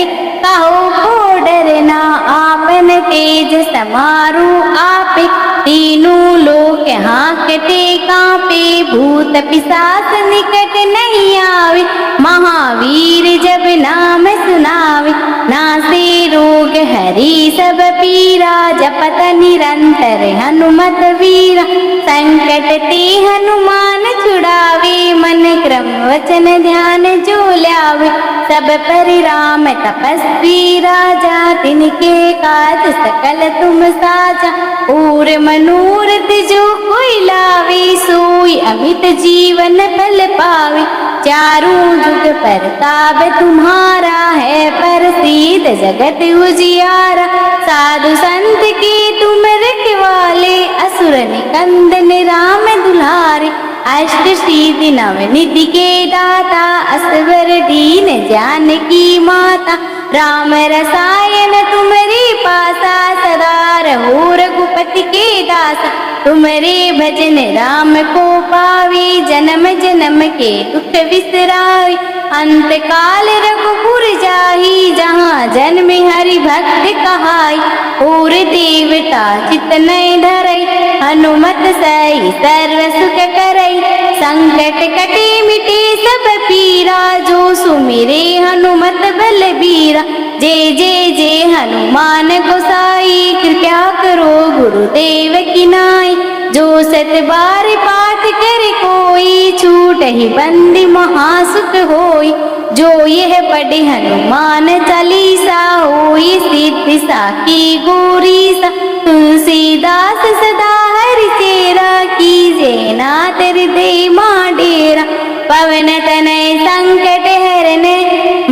कहो को डरना आपन तेज समारू आपे तीनों लोक हाँकते कांपे भूत पिशाच निकट नहीं आवे महावीर जब नाम सुनावे नासे रोग हरि सब पीरा जपत निरंतर हनुमत वीरा संकट ते हनुमान छुड़ावे मन क्रम वचन ध्यान जो लावे सब पर राम तपस्वी राजा तिनके काज सकल तुम साजा और मनोरथ जो कोई लावे सोई अमित जीवन फल पावे चारों जुग परताप तुम्हारा है प्रसिद्ध जगत उजियारा साधु संत के तुम रखवाले असुर निकंदन राम दुलारे अष्ट सिद्धि नव निधि के दाता असवर दीन जानकी माता राम रसायन तुम्हारे पासा सदा रहो रघुपति के दासा तुम्हारे भजन राम को पावे जन्म जन्म के दुख विसरावे अंत काल रघुपुर जाही जहाँ जन्म हरि भक्त कहाई और देवता चित नहीं धरई हनुमत सही सर्व सुख करई संकट कटे मिटे सब पीरा जो सुमिरे हनुमत बलबीरा जय जय जय हनुमान गोसाई कृपया करो गुरुदेव की नाई जो सत बार पाठ करे कोई छूट ही बंदी महासुख होई जो यह पढ़े हनुमान चालीसा होई सिद्धि साकी गौरीसा तुलसीदास सदा हरि चेरा कीजे नाथ हृदय मां डेरा पवन तनय संकट हरने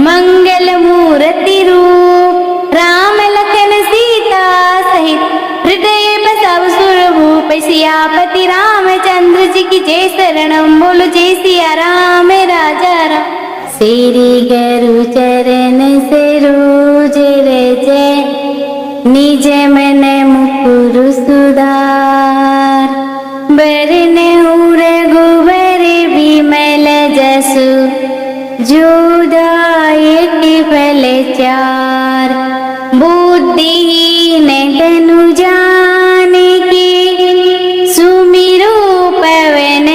मंगल मूर्ति रूप राम लखन सीता सहित हृदय बसाव सुरभूप सियापति रामचंद्र जी की जय शरणम बोलो जय सिया राम राजा राम श्री गुरु चरण सरोज रज निज मन मुकुर सुधार बरन रघुबर विमल जसु जोदायक फल चार बुद्धिहीन तनु जान के सुमिरो पवन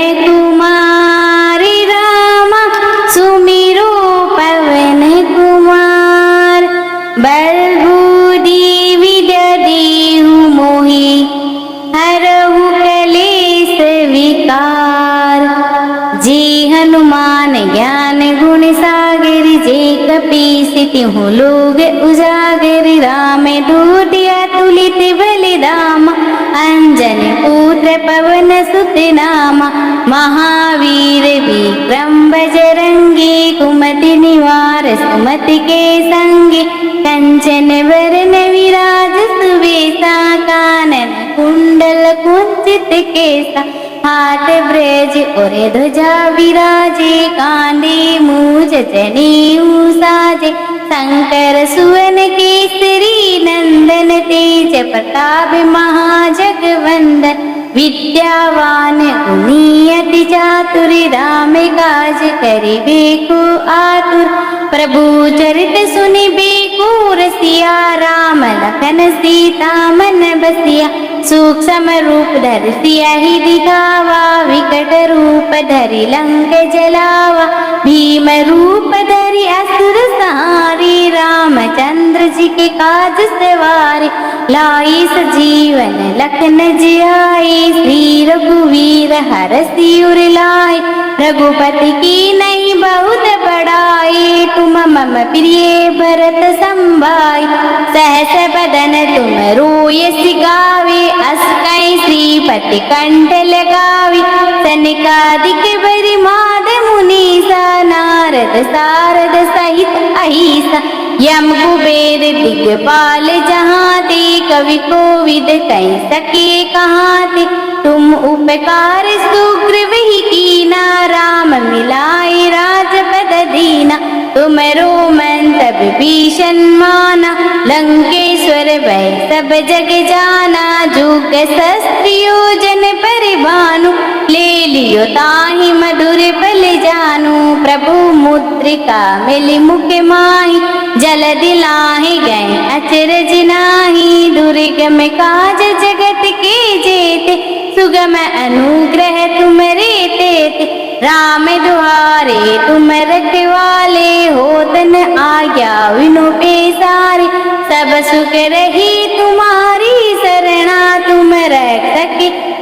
जी हनुमान ज्ञान गुण सागर, जे कपीस तिहु लोग उजागर, राम दूत अतुलित बलिधाम, अंजनी पुत्र पवन सुत नामा, महावीर विक्रम बजरंगी, कुमति निवार सुमति के संगी, कंचन वरण विराज सुबेसा, कानन कुंडल कुंचित केसा, हाथ ब्रज और ध्वजा विराजे, कांधे मूज जनेऊ साजे, शंकर सुवन केसरी नंदन, तेज प्रताप महाजगवंदन, विद्यावान गुणी अति चातुर, राम काज करिबे को आतुर, प्रभु चरित सुनिबे को रसिया, राम लखन सीता मन बसिया, सूक्ष्म रूप धरि सियहि दिखावा, विकट रूप धरि लंक जलावा, भीम रूप धरि असुर संहारे, रामचंद्र जी के काज सवारे, लाई सजीवन लखन जियाए, श्री रघुवीर हरषि उर लाए, रघुपति की नहीं बहुत बड़ाई, तुम मम प्रिय भरत संभाई, सहस बदन तुम रोयस गावे, अस कई श्रीपति कंठ लगावी, सनकादिक बरि माद मुनीसा, नारद सारद सहित अहिसा, यम कुबेर दिगपाल जहाते, कवि कोविद कह सके कहाते, तुम उपकार सुग्रीव ही कीना, राम मिलाए राजपद दीना, तुमरो मंतव भीषण माना, लंकेश्वर भय सब जग जाना, जुग शस्त्र योजन परिभानु, ले लियो ताहि मधुर बल जानू, प्रभु मुद्रिका मिली मुख माही, जल दिलाहि गए अचरज नाही, दुर्गम काज जगत के जेते, सुगम अनुग्रह तुमरे तेते, राम दुआरे तुम रखवाले, होतन आज्ञा विनु पेसारे, सब सुख रही तुम्हारी सरना, तुम रक्षक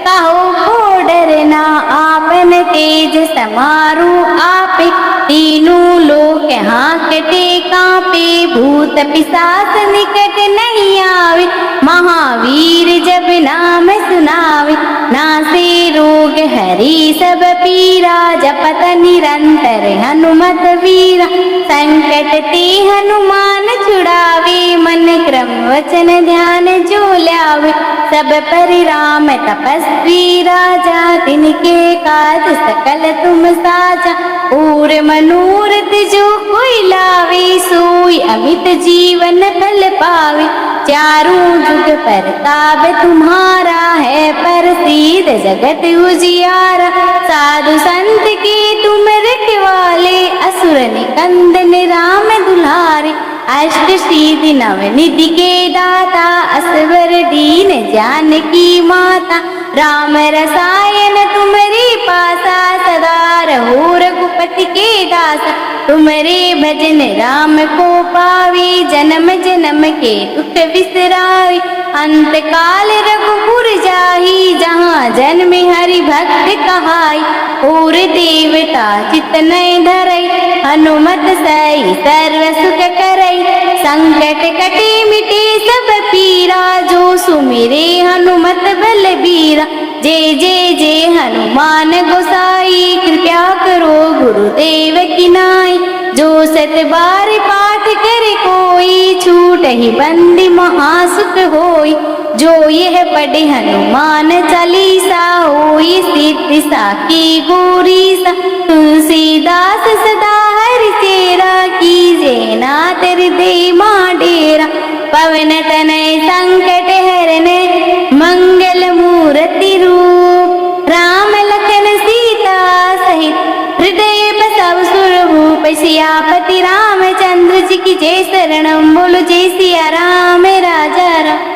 कहो को डरना, आपन तेज समारू आपे, तीनों लोक हाँकते कांपे, भूत पिशाच निकट नहीं आवे, महावीर जब नाम सुनावे, नासे रोग हरि सब पीरा, जपत निरंतर हनुमत वीरा, संकट ते हनुमान छुड़ावे, मन क्रम वचन ध्यान जो लावे, सब पर राम तपस्वी राजा, तिनके काज सकल तुम साजा, और मनोरथ जो कोई लावे, सोई अमित जीवन फल पावे, चारों जुग परताप तुम्हारा है, प्रसिद्ध जगत उजियारा, साधु संत के तुम रखवाले, असुर निकंदन राम दुलारे, अष्ट सिद्धि नव निधि के दाता, असवर दीन जानकी माता, राम रसायन तुम्हारे पासा, सदा रहो रघुपति के दासा, तुम्हारे भजन राम को पावे, जन्म जन्म के दुख बिसरावे, अंत काल रघुपुर जाहि, जहाँ जन्म हरि भक्त कहाई, और देवता चित नहीं धरई, हनुमत सही सर्व सुख करई, संकट कटे मिटे सब पीरा, जो सुमिरे हनुमत बलबीरा, जय जय जय हनुमान गोसाई, कृपया करो गुरुदेव की नाई, जो सत बार पाठ करे कोई, छूट ही बंदी महासुख होई, जो यह पढ़े हनुमान चालीसा, होई सिद्धि साकी गौरीसा, तुलसीदास सदा हरि चेरा, कीजे नाथ हृदय मां डेरा, पवन तनय संकट हरन, मंगल मूर्ति रूप, राम लखन सीता सहित, हृदय बसव सुरभूप, सियापति रामचंद्र जी की जय, शरणम बोलो जय सिया राम राजा राम।